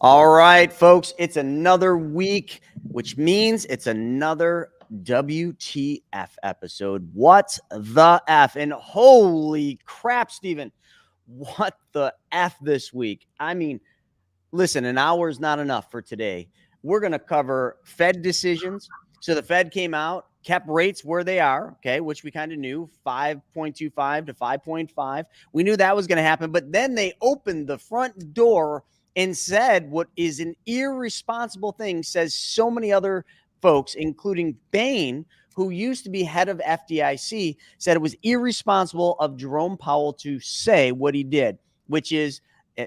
All right, folks, it's another week, which means it's another WTF episode. What the F? And holy crap, Stephen, what the F this week? I mean, listen, an hour is not enough for today. We're going to cover Fed decisions. So the Fed came out, kept rates where they are, okay, which we kind of knew, 5.25 to 5.5. We knew that was going to happen, but then they opened the front door and said what is an irresponsible thing, says so many other folks, including Bain, who used to be head of FDIC, said it was irresponsible of Jerome Powell to say what he did, which is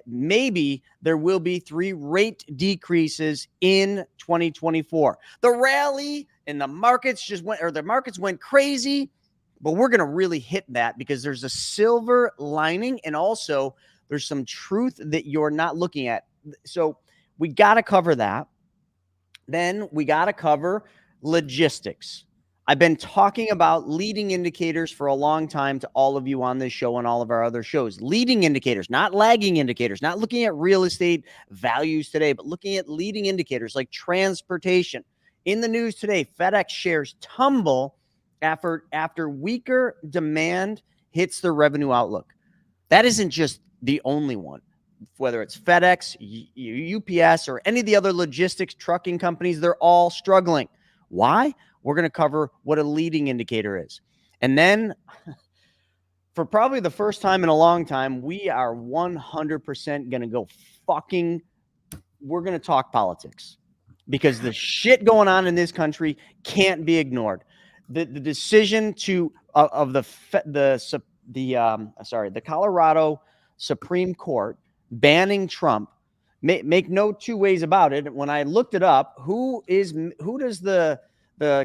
maybe there will be 3 rate decreases in 2024. The rally and the markets went crazy, but we're going to really hit that because there's a silver lining and also there's some truth that you're not looking at. So we got to cover that. Then we got to cover logistics. I've been talking about leading indicators for a long time to all of you on this show and all of our other shows. Leading indicators, not lagging indicators, not looking at real estate values today, but looking at leading indicators like transportation. In the news today, FedEx shares tumble after weaker demand hits their revenue outlook. That isn't just the only one. Whether it's FedEx, UPS, or any of the other logistics trucking companies, they're all struggling. Why? We're going to cover what a leading indicator is. And then for probably the first time in a long time, we are 100% going to go we're going to talk politics because the shit going on in this country can't be ignored. The decision of the Colorado Supreme Court banning Trump, make no two ways about it. When I looked it up, who does the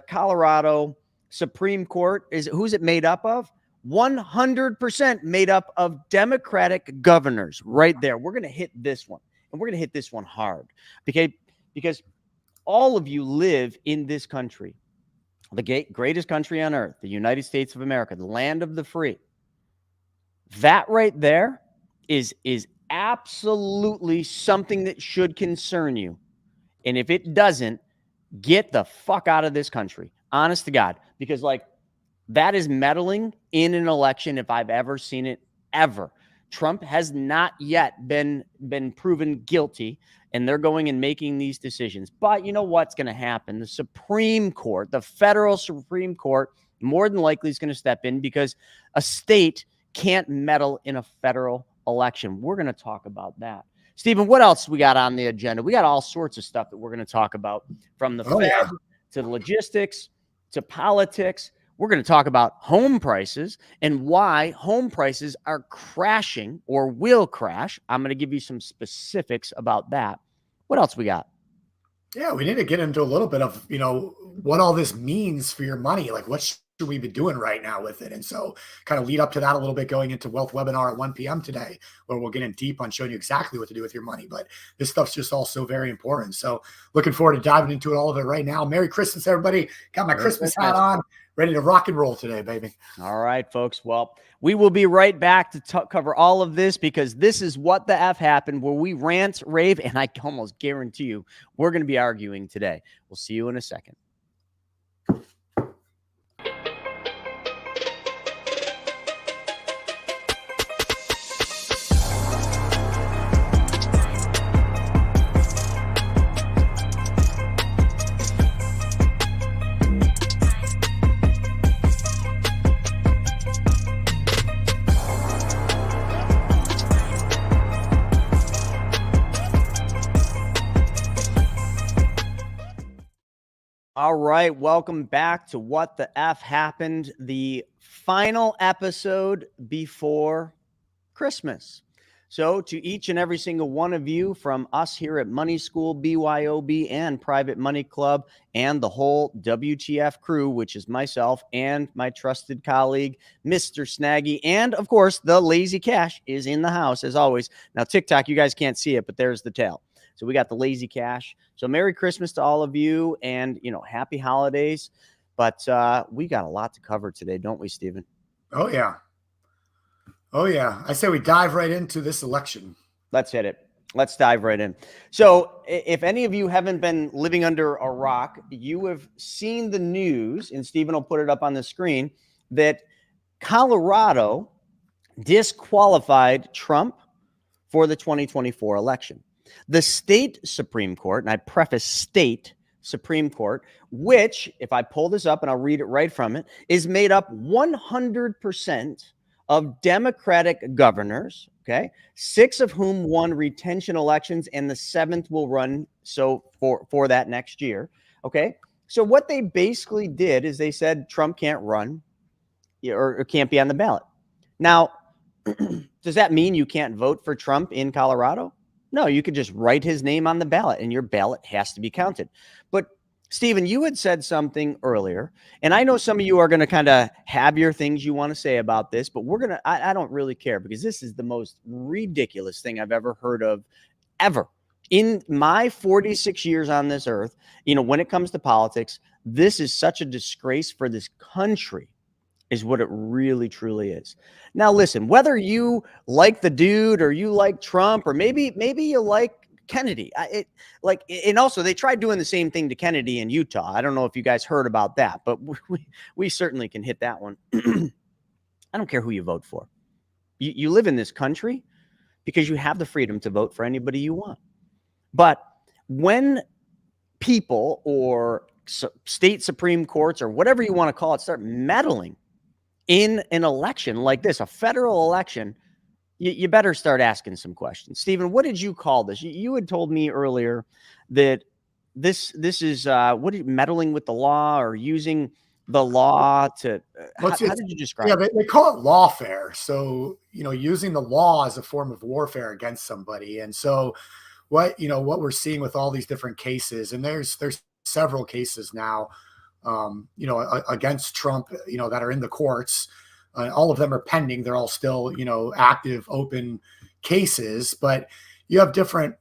Colorado Supreme Court who's it made up of? 100% made up of Democratic governors right there. We're going to hit this one, and we're going to hit this one hard because all of you live in this country, the greatest country on earth, the United States of America, the land of the free. That right there is absolutely something that should concern you. And if it doesn't, get the fuck out of this country. Honest to God. Because that is meddling in an election if I've ever seen it, ever. Trump has not yet been proven guilty, and they're going and making these decisions. But you know what's going to happen? The Supreme Court, the federal Supreme Court, more than likely is going to step in because a state can't meddle in a federal election. We're going to talk about that. Stephen, what else we got on the agenda? We got all sorts of stuff that we're going to talk about, from the Fed to the logistics to politics. We're going to talk about home prices and why home prices are crashing or will crash. I'm going to give you some specifics about that. What else we got? Yeah, we need to get into a little bit of, what all this means for your money. Like, what should we be doing right now with it? And so kind of lead up to that a little bit going into Wealth Webinar at 1 p.m. today, where we'll get in deep on showing you exactly what to do with your money. But this stuff's just also very important. So looking forward to diving into all of it right now. Merry Christmas, everybody. Got my Christmas hat on, ready to rock and roll today, baby. All right, folks. Well, we will be right back to cover all of this because this is What the F Happened, where we rant, rave, and I almost guarantee you we're going to be arguing today. We'll see you in a second. All right, welcome back to What the F Happened, the final episode before Christmas. So to each and every single one of you, from us here at Money School, BYOB, and Private Money Club, and the whole WTF crew, which is myself and my trusted colleague, Mr. Snaggy, and of course, the Lazy Cash is in the house as always. Now, TikTok, you guys can't see it, but there's the tail. So we got the Lazy Cash. So Merry Christmas to all of you, and happy holidays. But we got a lot to cover today, don't we, Stephen? Oh yeah. Oh, yeah. I say we dive right into this election. Let's hit it. Let's dive right in. So if any of you haven't been living under a rock, you have seen the news, and Stephen will put it up on the screen, that Colorado disqualified Trump for the 2024 election. The state Supreme Court, and I preface state Supreme Court, which, if I pull this up and I'll read it right from it, is made up 100% of Democratic governors, okay, 6 of whom won retention elections, and the 7th will run for that next year, okay? So what they basically did is they said Trump can't run or can't be on the ballot. Now, does that mean you can't vote for Trump in Colorado? No, you could just write his name on the ballot and your ballot has to be counted. But Stephen, you had said something earlier, and I know some of you are going to kind of have your things you want to say about this, but I don't really care, because this is the most ridiculous thing I've ever heard of ever. In my 46 years on this earth, when it comes to politics, this is such a disgrace for this country, is what it really, truly is. Now, listen, whether you like the dude or you like Trump, or maybe you like Kennedy, and also they tried doing the same thing to Kennedy in Utah. I don't know if you guys heard about that, but we certainly can hit that one. I don't care who you vote for. You live in this country because you have the freedom to vote for anybody you want. But when people or state Supreme Courts or whatever you want to call it start meddling in an election like this, a federal election, you better start asking some questions. Stephen, what did you call this? You had told me earlier that this is meddling with the law, or using the law to how did you describe it? They call it lawfare. So, using the law as a form of warfare against somebody. And so what we're seeing with all these different cases, and there's several cases now, against Trump, that are in the courts. All of them are pending. They're all still, active, open cases, but you have different,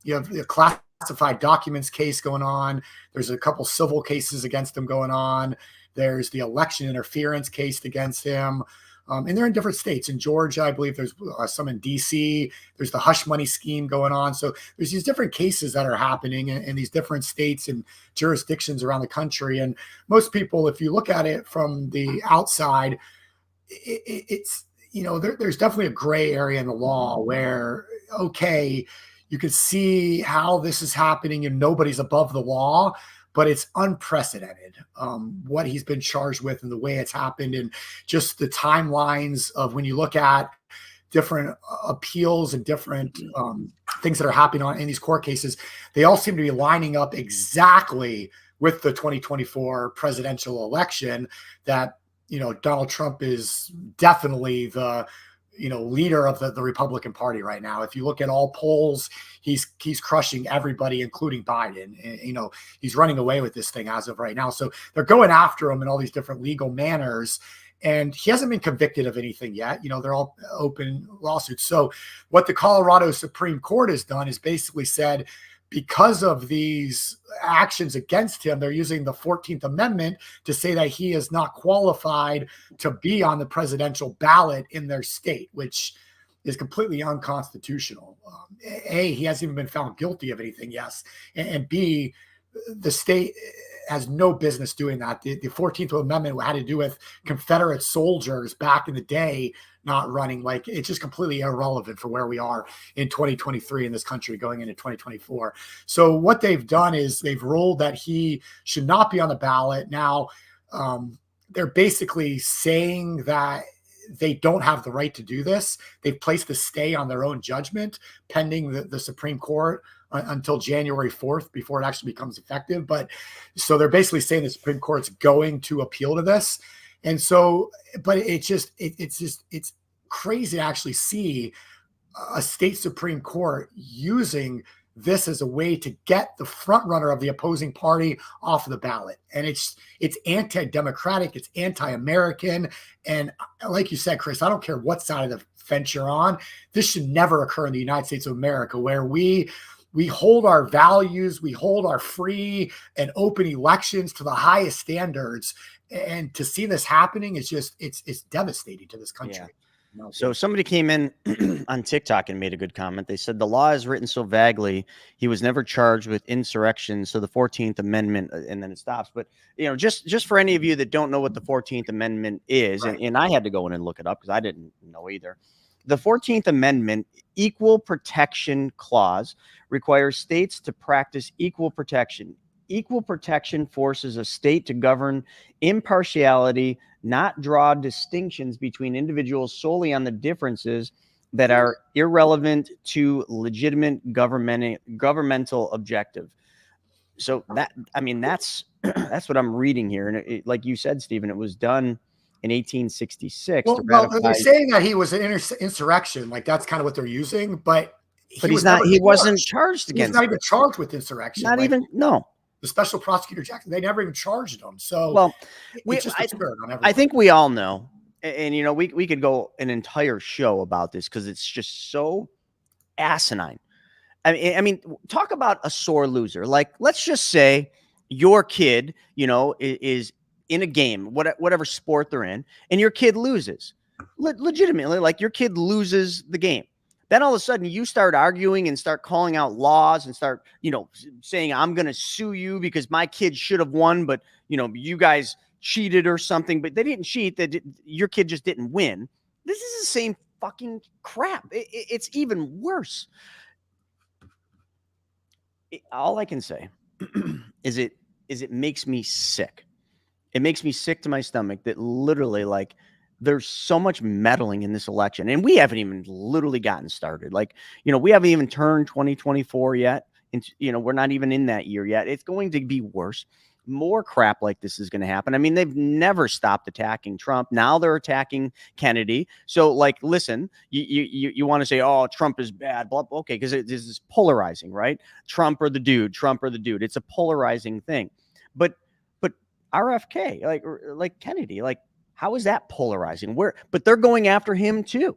you have the classified documents case going on. There's a couple civil cases against him going on. There's the election interference case against him. And they're in different states. In Georgia, I believe there's some in DC. There's the hush money scheme going on. So there's these different cases that are happening in these different states and jurisdictions around the country. And most people, if you look at it from the outside, it's, there's definitely a gray area in the law where, okay, you can see how this is happening and nobody's above the law, but it's unprecedented what he's been charged with and the way it's happened, and just the timelines of when you look at different appeals and different things that are happening in these court cases, they all seem to be lining up exactly with the 2024 presidential election, that, Donald Trump is definitely the, leader of the Republican Party right now. If you look at all polls, he's crushing everybody, including Biden. And, he's running away with this thing as of right now. So they're going after him in all these different legal manners. And he hasn't been convicted of anything yet. They're all open lawsuits. So what the Colorado Supreme Court has done is basically said, because of these actions against him, they're using the 14th Amendment to say that he is not qualified to be on the presidential ballot in their state, which is completely unconstitutional. A, he hasn't even been found guilty of anything, yes. And B, the state has no business doing that. The 14th Amendment had to do with Confederate soldiers back in the day not running. Like, it's just completely irrelevant for where we are in 2023 in this country going into 2024. So what they've done is they've ruled that he should not be on the ballot. Now, they're basically saying that they don't have the right to do this. They've placed the stay on their own judgment pending the Supreme Court until January 4th before it actually becomes effective. But so they're basically saying the Supreme Court's going to appeal to this. And so, but it's crazy to actually see a state Supreme Court using this as a way to get the front runner of the opposing party off of the ballot. And it's anti-democratic, it's anti-American. And like you said, Chris, I don't care what side of the fence you're on. This should never occur in the United States of America, where we hold our values, we hold our free and open elections to the highest standards. And to see this happening is just, it's devastating to this country. So somebody came in on TikTok and made a good comment. They said the law is written so vaguely, he was never charged with insurrection. So the 14th Amendment, and then it stops. But, just for any of you that don't know what the 14th Amendment is, Right. and I had to go in and look it up because I didn't know either. The 14th Amendment Equal Protection Clause requires states to practice equal protection. Equal protection forces a state to govern impartiality, not draw distinctions between individuals solely on the differences that are irrelevant to legitimate governmental objective. So that's that's what I'm reading here. And like you said, Stephen, it was done in 1866 to Well, ratify. they're saying that he was an insurrection, like that's kind of what they're using, but But he he's was not. never He wasn't charged. charged He was against not even it. charged with insurrection. Not Like even. No. the special prosecutor Jackson, they never even charged him. So Well, it's just absurd on every I level. think we all know, and we could go an entire show about this because it's just so asinine. I mean, talk about a sore loser. Like, let's just say your kid, is in a game, whatever sport they're in, and your kid loses. Legitimately, like your kid loses the game. Then all of a sudden you start arguing and start calling out laws and start, saying, I'm going to sue you because my kid should have won, but, you guys cheated or something, but they didn't cheat. Your kid just didn't win. This is the same fucking crap. It's even worse. All I can say is it makes me sick. It makes me sick to my stomach that literally, like, there's so much meddling in this election, and we haven't even literally gotten started. Like, we haven't even turned 2024 yet. And, we're not even in that year yet. It's going to be worse. More crap like this is going to happen. I mean, they've never stopped attacking Trump. Now they're attacking Kennedy. So, like, listen, you want to say, oh, Trump is bad. Blah, blah, okay, because this is polarizing, right? Trump or the dude. It's a polarizing thing. But RFK, like Kennedy, like, how is that polarizing? But they're going after him too.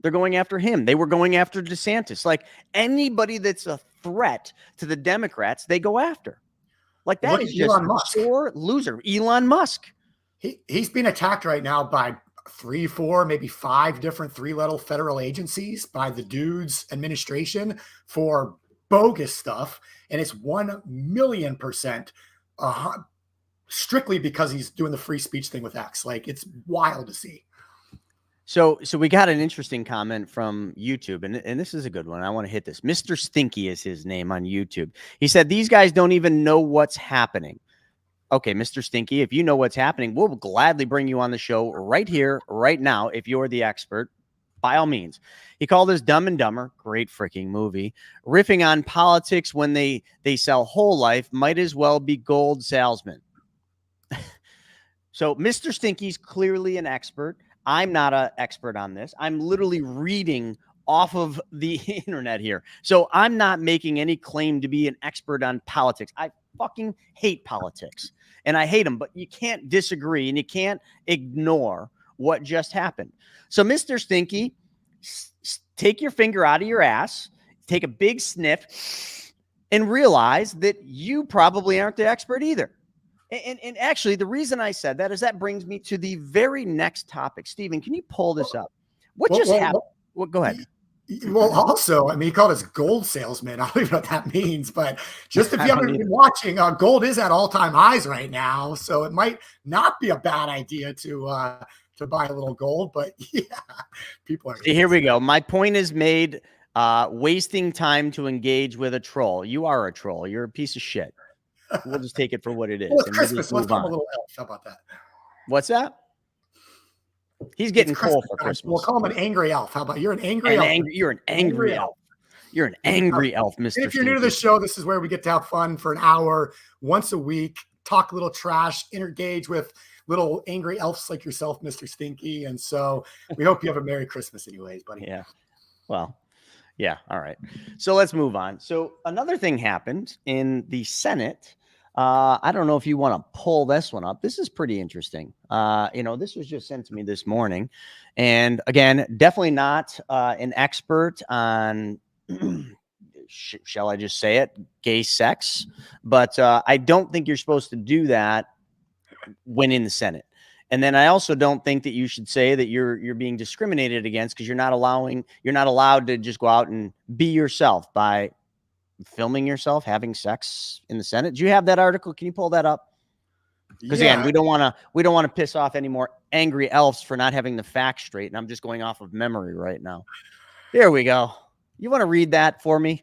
They're going after him. They were going after DeSantis. Like, anybody that's a threat to the Democrats, they go after. Like, that is just Elon Musk. Sore loser. Elon Musk. He's being attacked right now by 3, 4, maybe 5 different 3-letter federal agencies, by the dude's administration for bogus stuff. And it's 1,000,000% strictly because he's doing the free speech thing with X. Like, it's wild to see. So we got an interesting comment from YouTube, and this is a good one. I want to hit this. Mr. Stinky is his name on YouTube. He said, these guys don't even know what's happening. Okay, Mr. Stinky, if you know what's happening, we'll gladly bring you on the show right here, right now, if you're the expert, by all means. He called us Dumb and Dumber, great freaking movie, riffing on politics when they sell whole life, might as well be gold salesmen. So Mr. Stinky's clearly an expert. I'm not an expert on this. I'm literally reading off of the internet here. So I'm not making any claim to be an expert on politics. I fucking hate politics, and I hate them, but you can't disagree and you can't ignore what just happened. So Mr. Stinky, take your finger out of your ass, take a big sniff, and realize that you probably aren't the expert either. And actually, the reason I said that is that brings me to the very next topic. Stephen, can you pull this up? What just happened? Well, go ahead. Well, also, I mean, he called us gold salesman. I don't even know what that means, but just if you haven't been watching, gold is at all-time highs right now, so it might not be a bad idea to buy a little gold. But yeah, people are. Here we go. My point is made. Wasting time to engage with a troll. You are a troll. You're a piece of shit. We'll just take it for what it is. Well, it's Christmas. Let's call him a little elf. How about that? What's that? He's getting coal for Christmas. We'll call him an angry elf. How about you're an angry elf? You're an angry elf. You're an angry elf, Mr. And if you're new to the show, this is where we get to have fun for an hour once a week, talk a little trash, engage with little angry elves like yourself, Mr. Stinky. And so we hope you have a Merry Christmas anyways, buddy. Yeah. Well, yeah. All right. So let's move on. So another thing happened in the Senate. I don't know if you want to pull this one up. This is pretty interesting. This was just sent to me this morning. And again, definitely not an expert on, shall I just say it, gay sex. But I don't think you're supposed to do that when in the Senate. And then I also don't think that you should say that you're being discriminated against because you're not allowed to just go out and be yourself by filming yourself having sex in the Senate. Do you have that article? Can you pull that up? Because again, we don't want to piss off any more angry elves for not having the facts straight. And I'm just going off of memory right now. Here we go. You want to read that for me?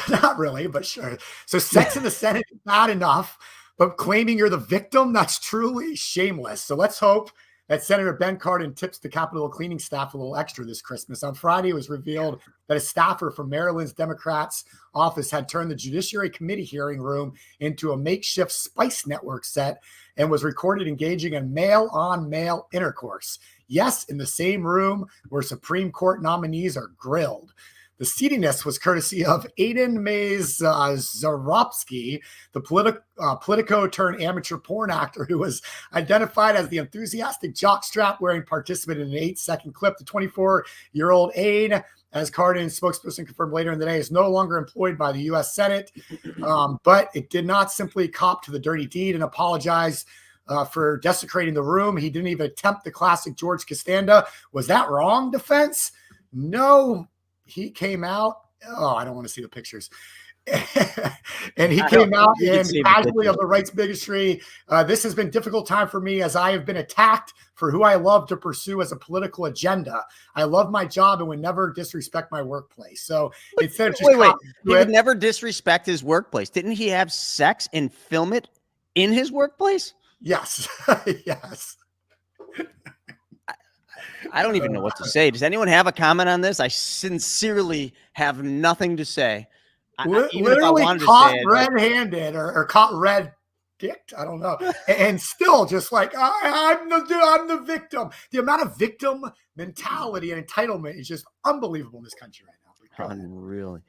Not really, but sure. So sex in the Senate is bad enough, but claiming you're the victim, that's truly shameless. So let's hope that Senator Ben Cardin tips the Capitol cleaning staff a little extra this Christmas. On Friday, it was revealed that a staffer from Maryland's Democrats' office had turned the Judiciary Committee hearing room into a makeshift Spice Network set and was recorded engaging in male-on-male intercourse. Yes, in the same room where Supreme Court nominees are grilled. The seediness was courtesy of Aiden Mays Zaropsky, the Politico-turned-amateur porn actor who was identified as the enthusiastic jockstrap-wearing participant in an 8-second clip. The 24-year-old Aiden, as Cardin's spokesperson confirmed later in the day, is no longer employed by the U.S. Senate, but it did not simply cop to the dirty deed and apologize for desecrating the room. He didn't even attempt the classic George Costanza. Was that wrong defense? No. He came out. Oh, I don't want to see the pictures. And he came out and casually of the right's bigotry. This has been a difficult time for me as I have been attacked for who I love to pursue as a political agenda. I love my job and would never disrespect my workplace. So instead of just he would never disrespect his workplace. Didn't he have sex and film it in his workplace? Yes. Yes. I don't even know what to say. Does anyone have a comment on this? I sincerely have nothing to say. Even if I wanted caught to say red-handed or caught red-dicked, I don't know, and still just like I'm the victim. The amount of victim mentality and entitlement is just unbelievable in this country right now. Unreally,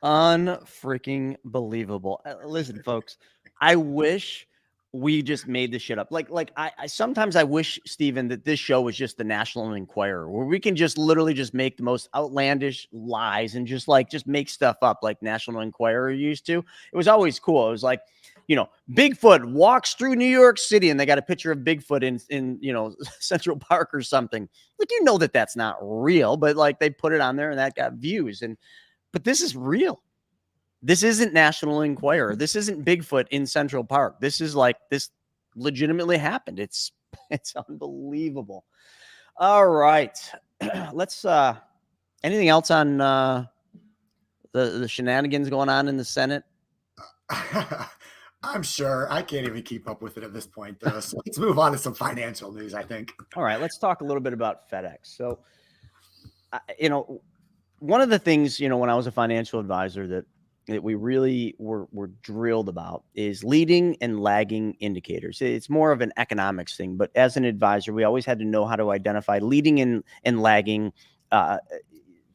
unfreaking believable. Listen, folks, I wish we just made this shit up. I sometimes I wish, Stephen, that this show was just the National Enquirer, where we can just literally just make the most outlandish lies and just make stuff up like National Enquirer used to. It was always cool. It was like, Bigfoot walks through New York City and they got a picture of Bigfoot in Central Park or something. Like, that's not real, but like they put it on there and that got views. But this is real. This isn't National Enquirer. This isn't Bigfoot in Central Park. This is this legitimately happened. It's unbelievable. All right. Let's anything else on the shenanigans going on in the Senate? I'm sure I can't even keep up with it at this point, though. So let's move on to some financial news, I think. All right, let's talk a little bit about FedEx. So, one of the things, when I was a financial advisor that we really were drilled about is leading and lagging indicators. It's more of an economics thing, but as an advisor, we always had to know how to identify leading and lagging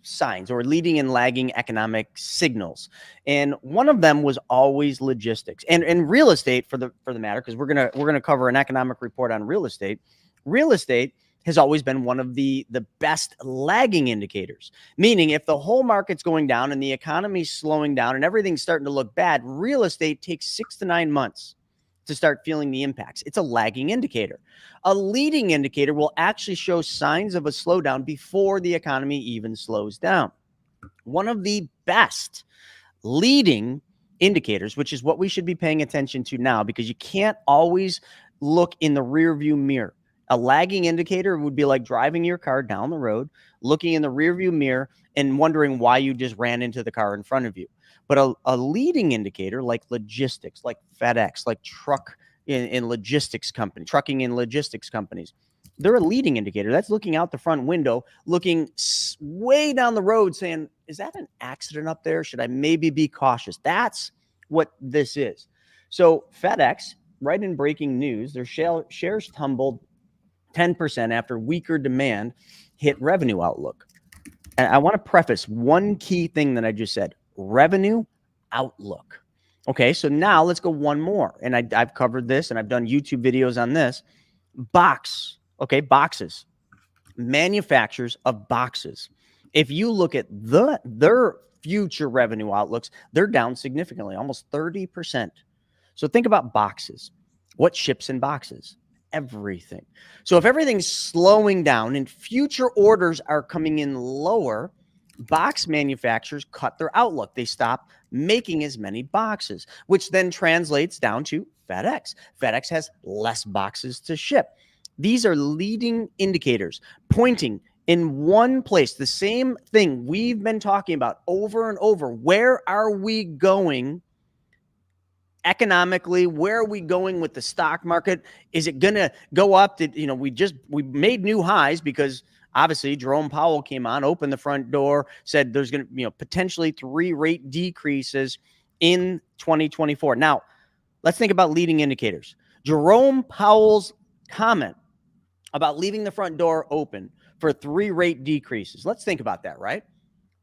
signs or leading and lagging economic signals. And one of them was always logistics and real estate for the matter, because we're gonna cover an economic report on real estate. Real estate has always been one of the best lagging indicators, meaning if the whole market's going down and the economy's slowing down and everything's starting to look bad, real estate takes 6 to 9 months to start feeling the impacts. It's a lagging indicator. A leading indicator will actually show signs of a slowdown before the economy even slows down. One of the best leading indicators, which is what we should be paying attention to now, because you can't always look in the rearview mirror. A lagging indicator would be like driving your car down the road, looking in the rearview mirror and wondering why you just ran into the car in front of you. But a leading indicator like logistics, like FedEx, like trucking in logistics companies, they're a leading indicator. That's looking out the front window, looking way down the road saying, is that an accident up there? Should I maybe be cautious? That's what this is. So FedEx, right in breaking news, their shares tumbled 10% after weaker demand hit revenue outlook. And I want to preface one key thing that I just said, revenue outlook. Okay, so now let's go one more. And I've covered this and I've done YouTube videos on this. Boxes. Manufacturers of boxes. If you look at their future revenue outlooks, they're down significantly, almost 30%. So think about boxes. What ships in boxes? everything. So if everything's slowing down and future orders are coming in lower, box manufacturers cut their outlook. They stop making as many boxes, which then translates down to FedEx. FedEx has less boxes to ship. These are leading indicators pointing in one place, the same thing we've been talking about over and over. Where are we going economically? Where are we going with the stock market? Is it going to go up? We made new highs because obviously Jerome Powell came on, opened the front door, said there's going to, potentially 3 rate decreases in 2024. Now, let's think about leading indicators. Jerome Powell's comment about leaving the front door open for 3 rate decreases. Let's think about that, right?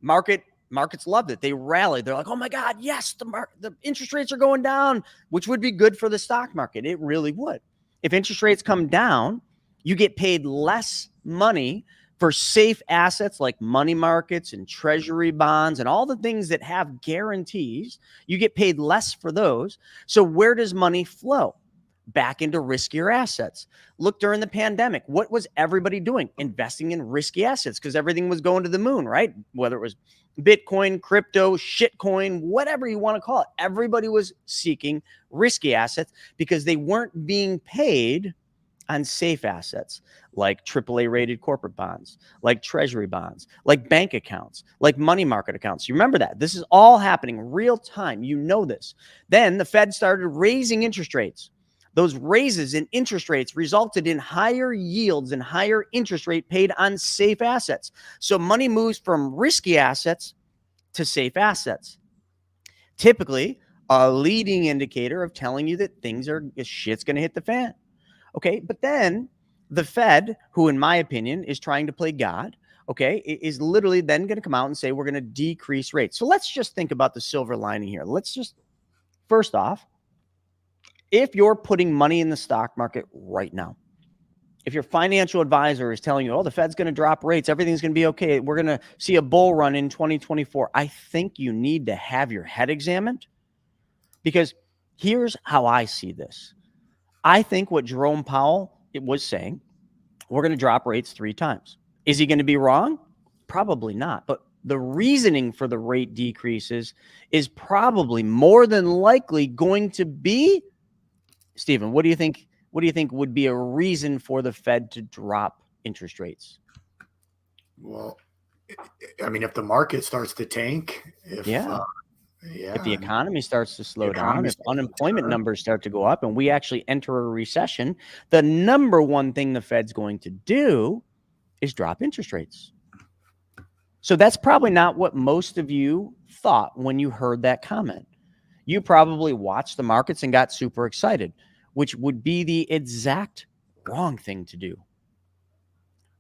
Markets loved it. They rallied. They're like, oh my God, yes, the interest rates are going down, which would be good for the stock market. It really would. If interest rates come down, you get paid less money for safe assets like money markets and treasury bonds and all the things that have guarantees. You get paid less for those. So where does money flow? Back into riskier assets. Look, during the pandemic, what was everybody doing? Investing in risky assets because everything was going to the moon, right? Whether it was Bitcoin, crypto, shitcoin, whatever you want to call it. Everybody was seeking risky assets because they weren't being paid on safe assets like AAA rated corporate bonds, like treasury bonds, like bank accounts, like money market accounts. You remember that. This is all happening real time. You know this. Then the Fed started raising interest rates. Those raises in interest rates resulted in higher yields and higher interest rate paid on safe assets. So money moves from risky assets to safe assets. Typically, a leading indicator of telling you that shit's going to hit the fan. Okay, but then the Fed, who in my opinion is trying to play God, okay, is literally then going to come out and say we're going to decrease rates. So let's just think about the silver lining here. First off, if you're putting money in the stock market right now, if your financial advisor is telling you, oh, the Fed's going to drop rates, everything's going to be okay, we're going to see a bull run in 2024, I think you need to have your head examined, because here's how I see this. I think what Jerome Powell was saying, we're going to drop rates 3 times. Is he going to be wrong? Probably not. But the reasoning for the rate decreases is probably more than likely going to be, Stephen, what do you think would be a reason for the Fed to drop interest rates? Well, I mean, if the market starts to tank, if the economy starts to slow down, if unemployment numbers start to go up and we actually enter a recession, the number one thing the Fed's going to do is drop interest rates. So that's probably not what most of you thought when you heard that comment. You probably watched the markets and got super excited, which would be the exact wrong thing to do.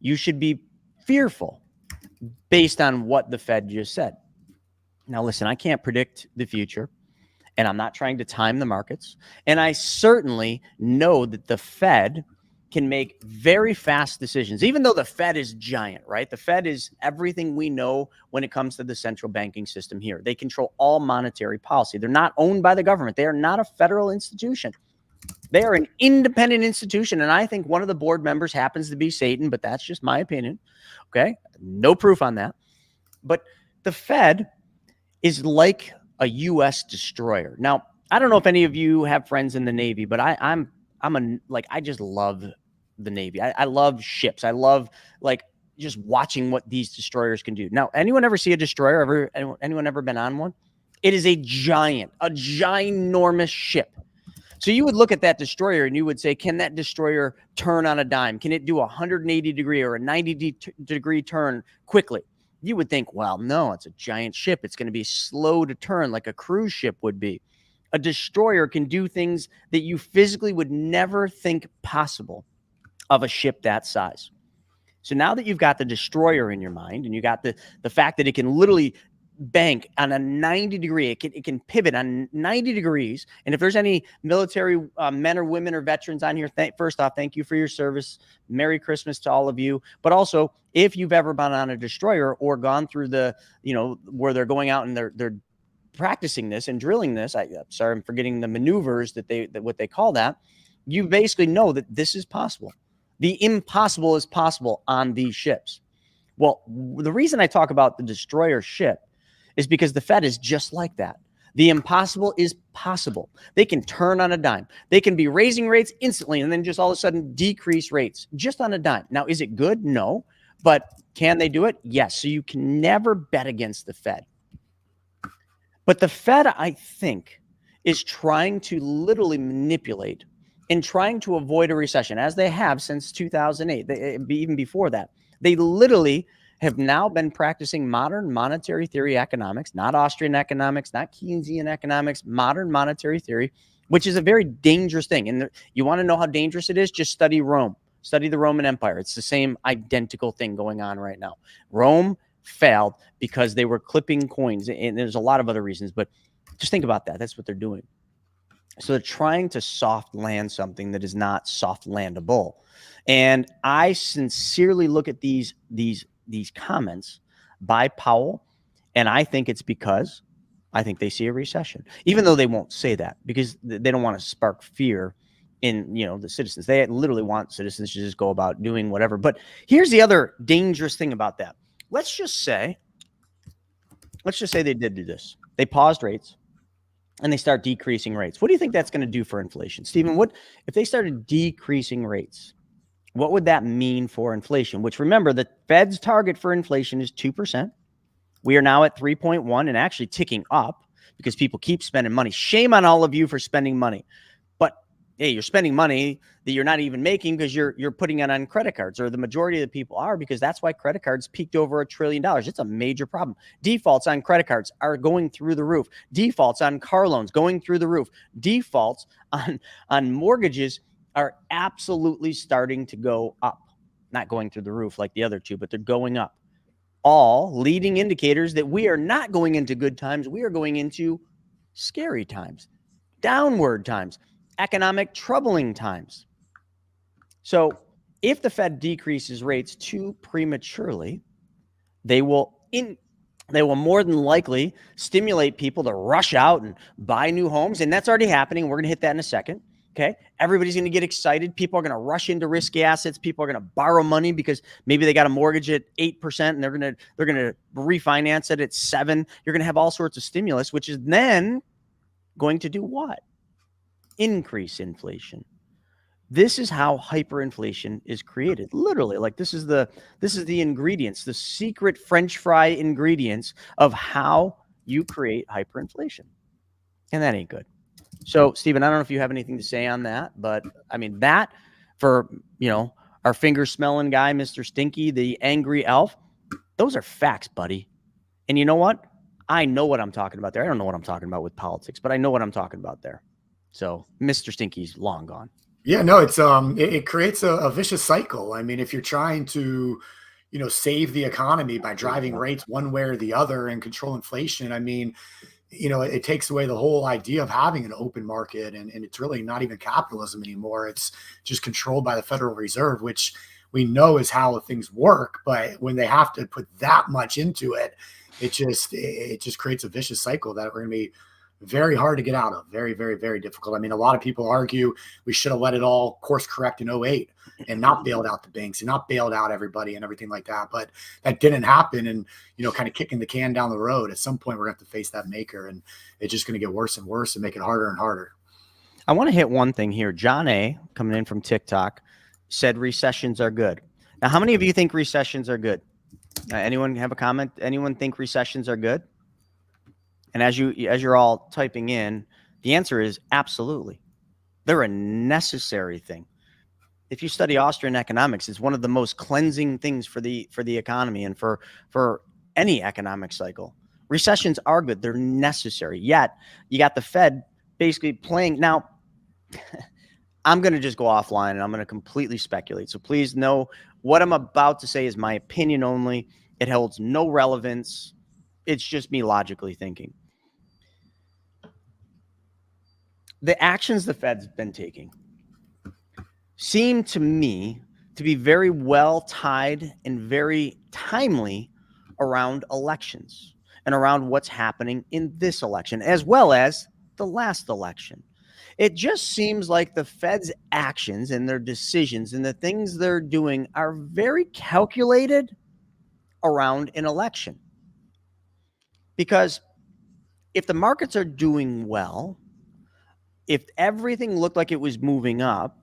You should be fearful based on what the Fed just said. Now, listen, I can't predict the future, and I'm not trying to time the markets. And I certainly know that the Fed can make very fast decisions, even though the Fed is giant, right? The Fed is everything we know when it comes to the central banking system here. They control all monetary policy. They're not owned by the government. They are not a federal institution. They are an independent institution, and I think one of the board members happens to be Satan, but that's just my opinion, okay? No proof on that. But the Fed is like a U.S. destroyer. Now, I don't know if any of you have friends in the Navy, but I just love the Navy. I love ships. I love just watching what these destroyers can do. Now, anyone ever see a destroyer? Anyone ever been on one? It is a ginormous ship. So you would look at that destroyer and you would say, can that destroyer turn on a dime? Can it do a 180 degree or a 90 degree turn quickly? You would think, well, no, it's a giant ship. It's going to be slow to turn like a cruise ship would be. A destroyer can do things that you physically would never think possible of a ship that size. So now that you've got the destroyer in your mind and you got the fact that it can literally bank on a 90 degree, it can pivot on 90 degrees. And if there's any military men or women or veterans on here, first off, thank you for your service. Merry Christmas to all of you. But also, if you've ever been on a destroyer or gone through where they're going out and they're practicing this and drilling this, I'm sorry, I'm forgetting the maneuvers what they call that. you basically know that this is possible. The impossible is possible on these ships. Well, the reason I talk about the destroyer ship is because the Fed is just like that. The impossible is possible. They can turn on a dime. They can be raising rates instantly and then just all of a sudden decrease rates just on a dime. Now, is it good? No. But can they do it? Yes. So you can never bet against the Fed. But the Fed, I think, is trying to literally manipulate and trying to avoid a recession, as they have since 2008, even before that. They literally have now been practicing modern monetary theory economics, not Austrian economics, not Keynesian economics, modern monetary theory, which is a very dangerous thing. And you want to know how dangerous it is? Just study Rome. Study the Roman Empire. It's the same identical thing going on right now. Rome failed because they were clipping coins, and there's a lot of other reasons, but just think about that. That's what they're doing. So they're trying to soft land something that is not soft landable. And I sincerely look at these comments by Powell, and I think it's because I think they see a recession, even though they won't say that because they don't want to spark fear in, the citizens. They literally want citizens to just go about doing whatever. But here's the other dangerous thing about that. Let's just say they did do this. They paused rates and they start decreasing rates. What do you think that's going to do for inflation? Stephen, what if they started decreasing rates? What would that mean for inflation? Which, remember, the Fed's target for inflation is 2%. We are now at 3.1 and actually ticking up because people keep spending money. Shame on all of you for spending money. But hey, you're spending money that you're not even making because you're putting it on credit cards, or the majority of the people are, because that's why credit cards peaked over $1 trillion. It's a major problem. Defaults on credit cards are going through the roof. Defaults on car loans going through the roof. Defaults on mortgages are absolutely starting to go up. Not going through the roof like the other two, but they're going up. All leading indicators that we are not going into good times. We are going into scary times, downward times, economic troubling times. So if the Fed decreases rates too prematurely, they will more than likely stimulate people to rush out and buy new homes. And that's already happening. We're going to hit that in a second. Okay. Everybody's going to get excited. People are going to rush into risky assets. People are going to borrow money because maybe they got a mortgage at 8% and they're going to refinance it at 7%. You're going to have all sorts of stimulus, which is then going to do what? Increase inflation. This is how hyperinflation is created. Literally, like this is the ingredients, the secret French fry ingredients of how you create hyperinflation. And that ain't good. So, Stephen, I don't know if you have anything to say on that, but I mean, that for, our finger smelling guy, Mr. Stinky, the angry elf, those are facts, buddy. And you know what? I know what I'm talking about there. I don't know what I'm talking about with politics, but I know what I'm talking about there. So Mr. Stinky's long gone. Yeah, no, it's it creates a vicious cycle. I mean, if you're trying to, save the economy by driving rates one way or the other and control inflation, I mean, it takes away the whole idea of having an open market, and it's really not even capitalism anymore. It's just controlled by the Federal Reserve, which we know is how things work. But when they have to put that much into it, it just creates a vicious cycle that we're going to be very hard to get out of. Very, very, very difficult. I mean, a lot of people argue we should have let it all course correct in 2008 and not bailed out the banks and not bailed out everybody and everything like that. But that didn't happen. And, kind of kicking the can down the road, at some point we're going to have to face that maker, and it's just going to get worse and worse and make it harder and harder. I want to hit one thing here. John A, coming in from TikTok, said recessions are good. Now, how many of you think recessions are good? Anyone have a comment? Anyone think recessions are good? And as you're all typing in, the answer is absolutely. They're a necessary thing. If you study Austrian economics, it's one of the most cleansing things for the economy and for any economic cycle. Recessions are good. They're necessary. Yet you got the Fed basically playing. Now, I'm going to just go offline and I'm going to completely speculate. So please know what I'm about to say is my opinion only. It holds no relevance. It's just me logically thinking. The actions the Fed's been taking seem to me to be very well tied and very timely around elections and around what's happening in this election, as well as the last election. It just seems like the Fed's actions and their decisions and the things they're doing are very calculated around an election. Because if the markets are doing well, if everything looked like it was moving up,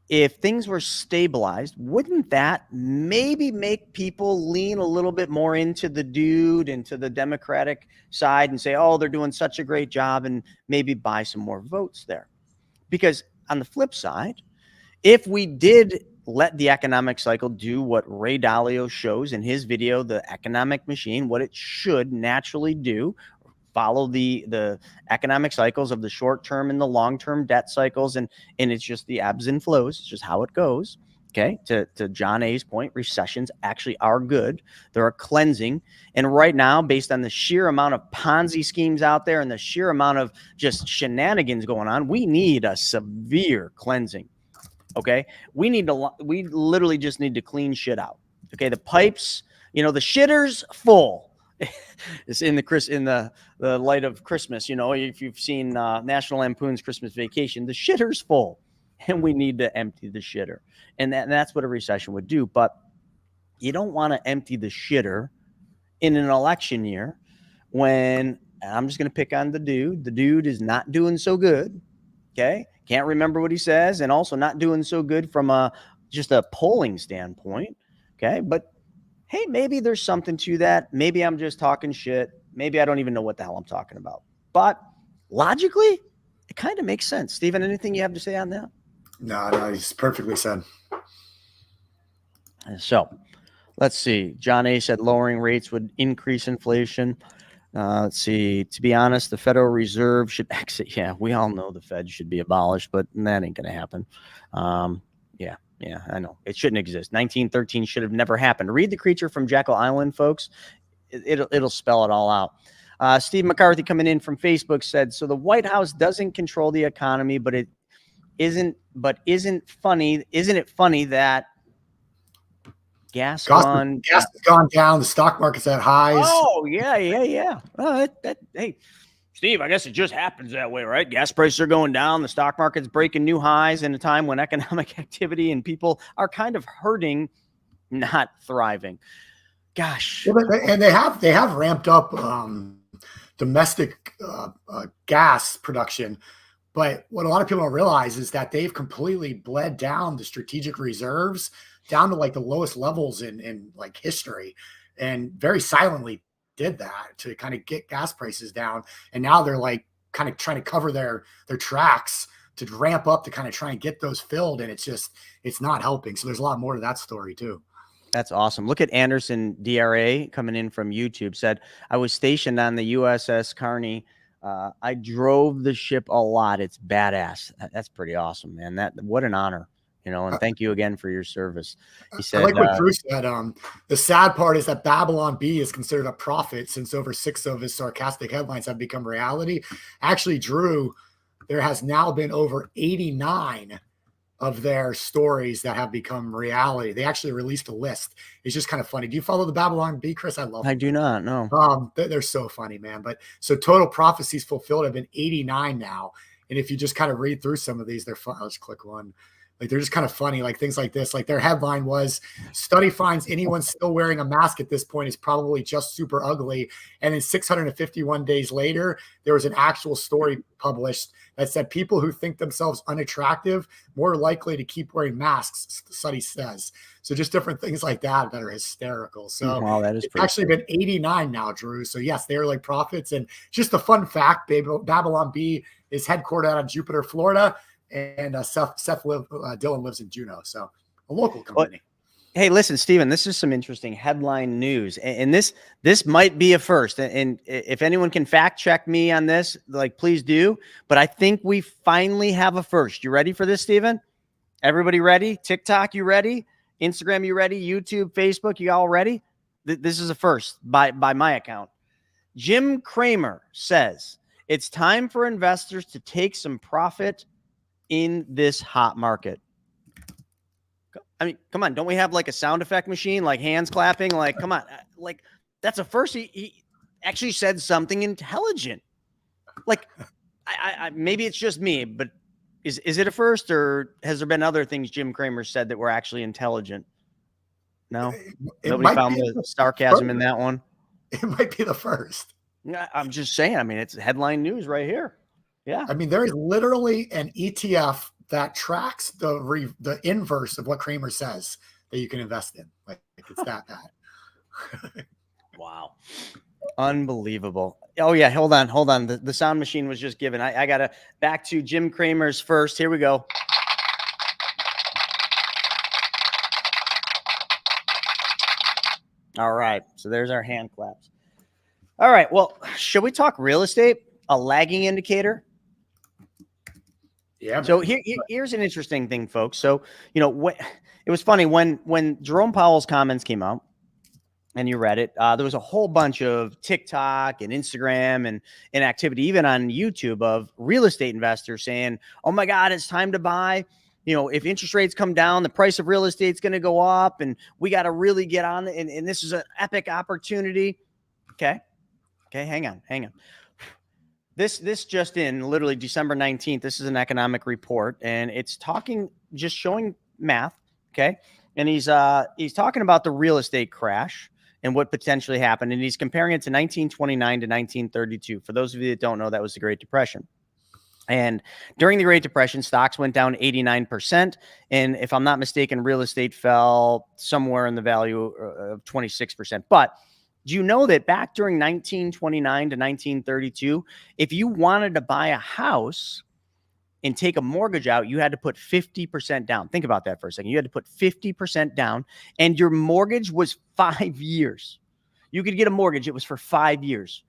if things were stabilized, wouldn't that maybe make people lean a little bit more into the dude, into the Democratic side and say, oh, they're doing such a great job, and maybe buy some more votes there? Because on the flip side, if we did let the economic cycle do what Ray Dalio shows in his video, The Economic Machine, what it should naturally do, follow the economic cycles of the short term and the long term debt cycles, and it's just the ebbs and flows. It's just how it goes. Okay, to John A's point, recessions actually are good. They're a cleansing, and right now, based on the sheer amount of Ponzi schemes out there and the sheer amount of just shenanigans going on, we need a severe cleansing. Okay, we literally just need to clean shit out. Okay, the pipes, the shitter's full. It's in the light of Christmas. If you've seen National Lampoon's Christmas Vacation, the shitter's full, and we need to empty the shitter, and that's what a recession would do. But you don't want to empty the shitter in an election year when, I'm just going to pick on the dude is not doing so good. Okay, can't remember what he says, and also not doing so good from just a polling standpoint. Okay, but hey, maybe there's something to that. Maybe I'm just talking shit. Maybe I don't even know what the hell I'm talking about. But logically, it kind of makes sense. Stephen, anything you have to say on that? No, he's perfectly said. So let's see. John A said lowering rates would increase inflation. Let's see. To be honest, the Federal Reserve should exit. Yeah, we all know the Fed should be abolished, but that ain't going to happen. Yeah, I know. It shouldn't exist. 1913 should have never happened. Read The Creature from Jekyll Island, folks. It'll spell it all out. Steve McCarthy coming in from Facebook said, so the White House doesn't control the economy, but isn't it funny that gas has gone down, the stock market's at highs. Oh, yeah. Hey, Steve, I guess it just happens that way, right? Gas prices are going down. The stock market's breaking new highs in a time when economic activity and people are kind of hurting, not thriving. Gosh. And they have ramped up domestic gas production. But what a lot of people don't realize is that they've completely bled down the strategic reserves down to like the lowest levels in like history, and very silently did that to kind of get gas prices down. And now they're like kind of trying to cover their tracks to ramp up to kind of try and get those filled. And it's not helping. So there's a lot more to that story too. That's awesome. Look at Anderson DRA coming in from YouTube, said, I was stationed on the USS Carney. I drove the ship a lot. It's badass. That's pretty awesome, man. What an honor. And thank you again for your service. He said, I like what Drew said. The sad part is that Babylon B is considered a prophet since over 6 of his sarcastic headlines have become reality. Actually, Drew, there has now been over 89 of their stories that have become reality. They actually released a list. It's just kind of funny. Do you follow the Babylon B, Chris? I love them. I do not, no. They're so funny, man. But so total prophecies fulfilled have been 89 now. And if you just kind of read through some of these, they're fun. Let's click one. Like, they're just kind of funny, like things like this. Like, their headline was, study finds anyone still wearing a mask at this point is probably just super ugly. And then 651 days later, there was an actual story published that said people who think themselves unattractive more likely to keep wearing masks, the study says. So just different things like that are hysterical. So wow, that is it's actually been 89 now, Drew. So yes, they are like prophets. And just a fun fact, Babylon B is headquartered out of Jupiter, Florida. And Dillon lives in Juneau, so a local company. Well, hey, listen, Stephen, this is some interesting headline news, and this might be a first. And if anyone can fact check me on this, like, please do. But I think we finally have a first. You ready for this, Stephen? Everybody ready? TikTok, you ready? Instagram, you ready? YouTube, Facebook, you all ready? This is a first by my account. Jim Cramer says it's time for investors to take some profit in this hot market. I mean, come on. Don't we have like a sound effect machine, like hands clapping? Like, come on. Like, that's a first. He actually said something intelligent. Like, maybe it's just me, but is it a first, or has there been other things Jim Cramer said that were actually intelligent? No, nobody found the sarcasm in that one. It might be the first. I'm just saying. I mean, it's headline news right here. Yeah. I mean, there is literally an ETF that tracks the inverse of what Cramer says that you can invest in. Like it's that bad. Wow. Unbelievable. Oh yeah. Hold on. The sound machine was just given. I got to back to Jim Cramer's first. Here we go. All right. So there's our hand claps. All right. Well, should we talk real estate? A lagging indicator? Yeah. So here's an interesting thing, folks. So, you know, it was funny when Jerome Powell's comments came out and you read it, there was a whole bunch of TikTok and Instagram and activity, even on YouTube, of real estate investors saying, oh my God, it's time to buy. You know, if interest rates come down, the price of real estate is going to go up, and we got to really get on it. And this is an epic opportunity. Okay. Hang on. This just in, literally December 19th, this is an economic report, and it's just showing math. Okay. And he's talking about the real estate crash and what potentially happened. And he's comparing it to 1929 to 1932. For those of you that don't know, that was the Great Depression. And during the Great Depression, stocks went down 89%. And if I'm not mistaken, real estate fell somewhere in the value of 26%. But do you know that back during 1929 to 1932, if you wanted to buy a house and take a mortgage out, you had to put 50% down. Think about that for a second. You had to put 50% down, and your mortgage was 5 years. You could get a mortgage. It was for 5 years.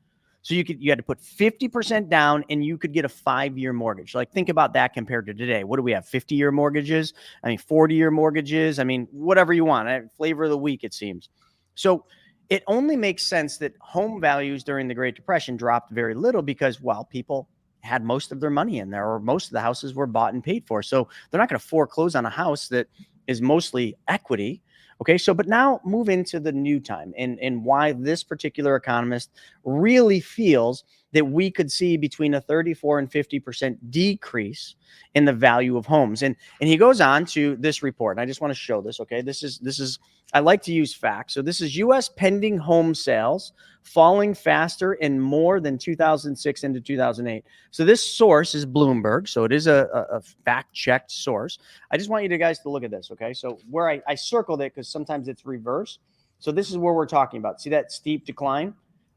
So you had to put 50% down, and you could get a 5-year mortgage. Like, think about that compared to today. What do we have? 50-year mortgages? 40-year mortgages? Whatever you want. Flavor of the week, it seems. So it only makes sense that home values during the Great Depression dropped very little because, well, people had most of their money in there, or most of the houses were bought and paid for. So they're not going to foreclose on a house that is mostly equity. Okay. So, but now move into the new time and why this particular economist really feels that we could see between a 34 and 50% decrease in the value of homes. And he goes on to this report, and I just want to show this. Okay. This is, I like to use facts. So this is U.S. pending home sales falling faster and more than 2006 into 2008. So this source is Bloomberg. So it is a fact-checked source. I just want you guys to look at this, okay? So where I circled it because sometimes it's reverse. So this is where we're talking about. See that steep decline?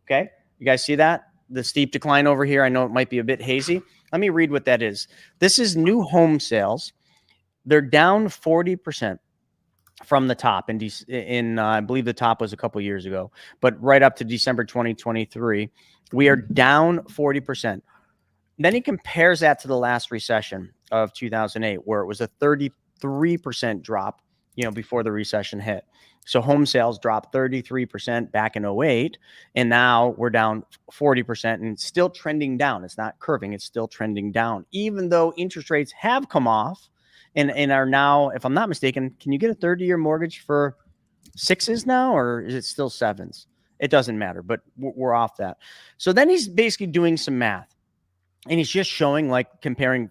Okay, you guys see that? The steep decline over here. I know it might be a bit hazy. Let me read what that is. This is new home sales. They're down 40%. From the top in I believe the top was a couple years ago, but right up to December 2023, we are down 40%. Then he compares that to the last recession of 2008, where it was a 33% drop, before the recession hit. So home sales dropped 33% back in 2008, and now we're down 40% and still trending down. It's not curving, it's still trending down, even though interest rates have come off. And are now, if I'm not mistaken, can you get a 30-year mortgage for 6s now, or is it still 7s? It doesn't matter, but we're off that. So then he's basically doing some math, and he's just showing, like, comparing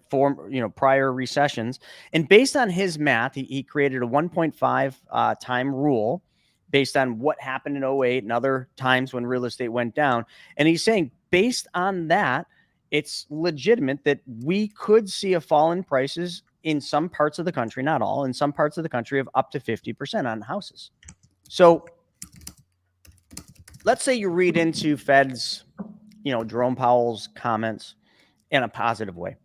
prior recessions. And based on his math, he created a 1.5 time rule based on what happened in 2008 and other times when real estate went down. And he's saying, based on that, it's legitimate that we could see a fall in prices in some parts of the country, not all, in some parts of the country, of up to 50% on houses. So let's say you read into Fed's, Jerome Powell's comments in a positive way,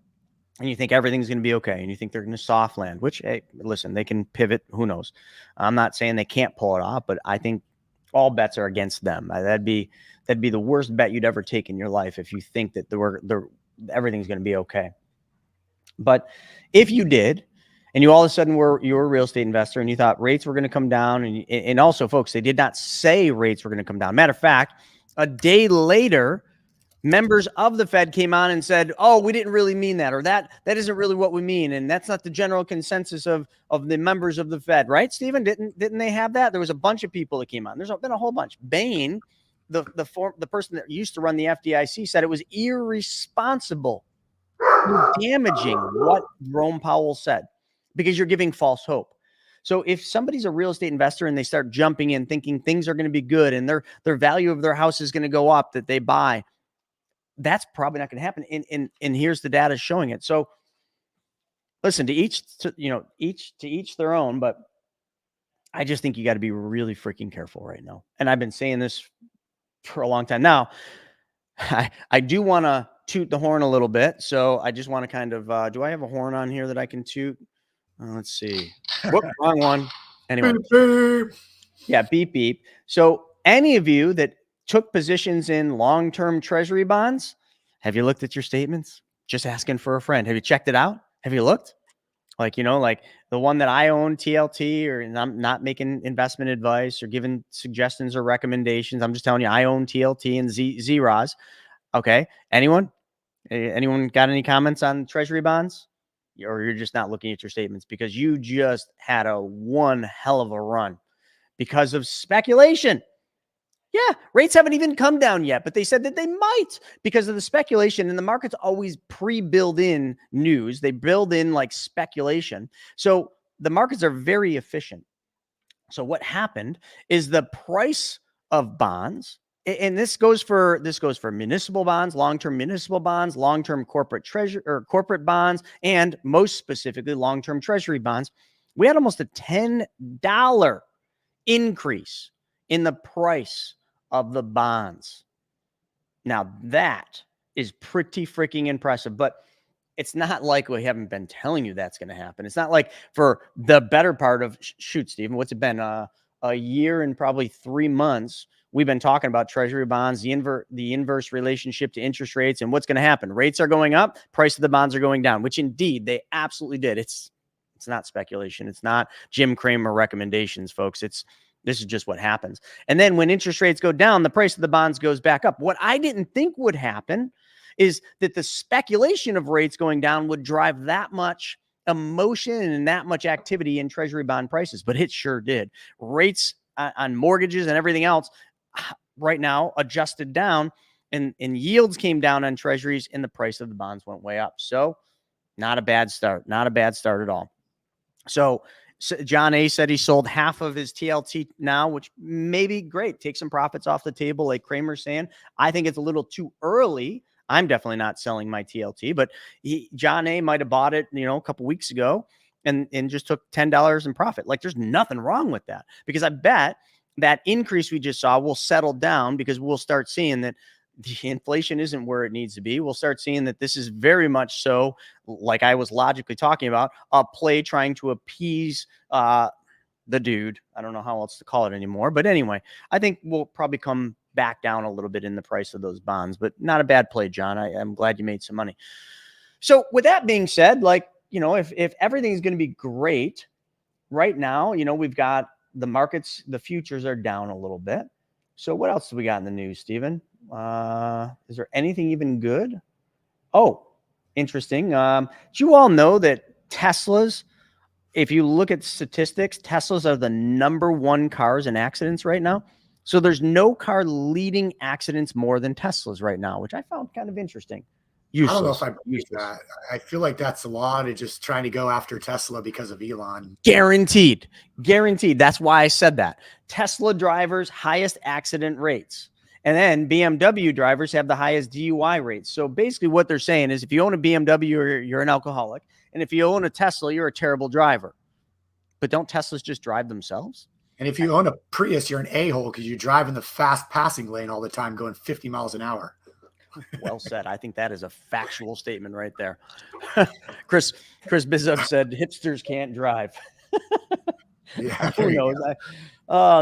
and you think everything's going to be okay, and you think they're going to soft land, which, hey, listen, they can pivot. Who knows? I'm not saying they can't pull it off, but I think all bets are against them. That'd be the worst bet you'd ever take in your life if you think that everything's going to be okay. But if you did, and you all of a sudden you're a real estate investor, and you thought rates were going to come down, and also, folks, they did not say rates were going to come down. Matter of fact, a day later, members of the Fed came on and said, "Oh, we didn't really mean that," or that isn't really what we mean, and that's not the general consensus of the members of the Fed, right, Stephen? Didn't they have that? There was a bunch of people that came on. There's been a whole bunch. Bain, the person that used to run the FDIC, said it was irresponsible you're damaging what Jerome Powell said because you're giving false hope. So if somebody's a real estate investor and they start jumping in thinking things are going to be good and their value of their house is going to go up that they buy, that's probably not going to happen. And here's the data showing it. So listen, to each their own, but I just think you got to be really freaking careful right now. And I've been saying this for a long time now. I do want to toot the horn a little bit. So I just want to kind of, do I have a horn on here that I can toot? Let's see. Whoop, wrong one. Anyway. Beep, beep. Yeah, beep, beep. So any of you that took positions in long-term treasury bonds, have you looked at your statements? Just asking for a friend. Have you checked it out? Have you looked? Like, like the one that I own, TLT, and I'm not making investment advice or giving suggestions or recommendations. I'm just telling you, I own TLT and ZROS. Okay. Anyone got any comments on treasury bonds? Or you're just not looking at your statements because you just had a one hell of a run because of speculation. Yeah, rates haven't even come down yet, but they said that they might because of the speculation, and the markets always pre-build in news. They build in like speculation. So the markets are very efficient. So what happened is the price of bonds, and this goes for municipal bonds, long-term municipal bonds, long-term corporate treasury or corporate bonds, and most specifically long-term treasury bonds. We had almost a $10 increase in the price of the bonds. Now that is pretty freaking impressive, but it's not like we haven't been telling you that's going to happen. It's not like for the better part of shoot, Stephen, what's it been? A year and probably 3 months. We've been talking about treasury bonds, the inverse relationship to interest rates, and what's going to happen. Rates are going up, price of the bonds are going down, which indeed they absolutely did. It's not speculation. It's not Jim Cramer recommendations, folks. This is just what happens. And then when interest rates go down, the price of the bonds goes back up. What I didn't think would happen is that the speculation of rates going down would drive that much emotion and that much activity in treasury bond prices, but it sure did. Rates on mortgages and everything else right now adjusted down, and yields came down on treasuries, and the price of the bonds went way up. So not a bad start. Not a bad start at all. So John A said he sold half of his TLT now, which may be great. Take some profits off the table, like Kramer's saying. I think it's a little too early. I'm definitely not selling my TLT, but John A might have bought it, a couple weeks ago and just took $10 in profit. Like there's nothing wrong with that, because I bet that increase we just saw will settle down because we'll start seeing that the inflation isn't where it needs to be. We'll start seeing that this is very much so, like I was logically talking about, a play trying to appease the dude. I don't know how else to call it anymore. But anyway, I think we'll probably come back down a little bit in the price of those bonds, but not a bad play, John. I'm glad you made some money. So with that being said, if everything is going to be great right now, we've got the markets, the futures are down a little bit. So what else do we got in the news, Stephen? Is there anything even good? Oh, interesting. Do you all know that Teslas, if you look at statistics, Teslas are the number one cars in accidents right now. So there's no car leading accidents more than Teslas right now, which I found kind of interesting. Useless. I don't know if I believe that. I feel like that's a lot of just trying to go after Tesla because of Elon. Guaranteed. That's why I said that. Tesla drivers, highest accident rates. And then BMW drivers have the highest DUI rates. So basically what they're saying is if you own a BMW, you're an alcoholic. And if you own a Tesla, you're a terrible driver. But don't Teslas just drive themselves? And if you own a Prius, you're an a-hole because you drive in the fast passing lane all the time going 50 miles an hour. Well said. I think that is a factual statement right there. Chris Bizup said hipsters can't drive. Yeah, who knows?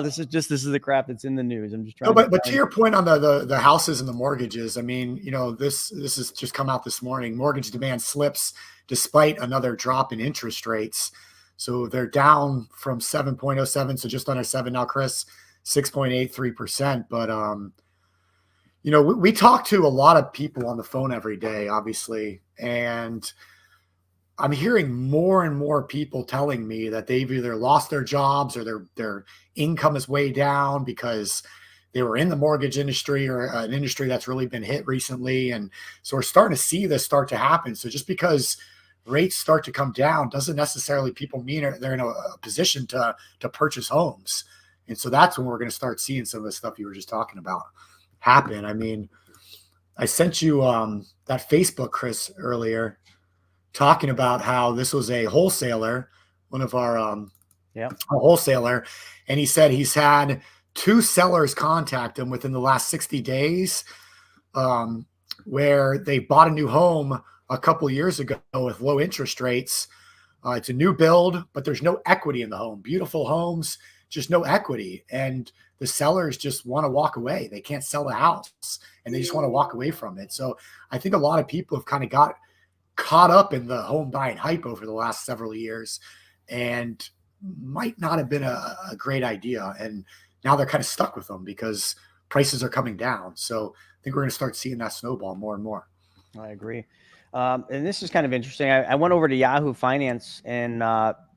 This is the crap that's in the news. I'm just trying. But to your point on the houses and the mortgages, I mean, this has just come out this morning. Mortgage demand slips despite another drop in interest rates. So they're down from 7.07, so just under 7 now, Chris, 6.83%. But we talk to a lot of people on the phone every day, obviously, and I'm hearing more and more people telling me that they've either lost their jobs or their income is way down because they were in the mortgage industry or an industry that's really been hit recently. And so we're starting to see this start to happen. So just because rates start to come down doesn't necessarily people mean they're in a position to purchase homes. And so that's when we're going to start seeing some of the stuff you were just talking about happen. I mean, I sent you that Facebook, Chris, earlier, talking about how this was a wholesaler, one of our a wholesaler, and he said he's had 2 sellers contact him within the last 60 days, where they bought a new home a couple years ago with low interest rates. It's a new build, but there's no equity in the home. Beautiful homes, just no equity. And the sellers just want to walk away. They can't sell the house and they just want to walk away from it. So I think a lot of people have kind of got caught up in the home buying hype over the last several years and might not have been a great idea. And now they're kind of stuck with them because prices are coming down. So I think we're going to start seeing that snowball more and more. I agree. And this is kind of interesting. I went over to Yahoo Finance and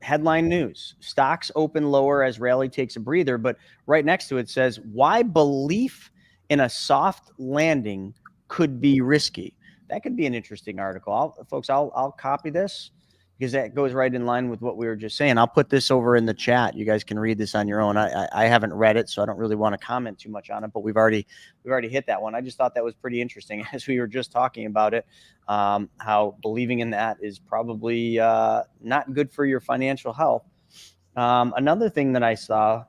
headline news: stocks open lower as rally takes a breather. But right next to it says, why belief in a soft landing could be risky. That could be an interesting article. I'll copy this because that goes right in line with what we were just saying. I'll put this over in the chat. You guys can read this on your own. I haven't read it, so I don't really want to comment too much on it, but we've already hit that one. I just thought that was pretty interesting as we were just talking about it, how believing in that is probably not good for your financial health. Another thing that I saw,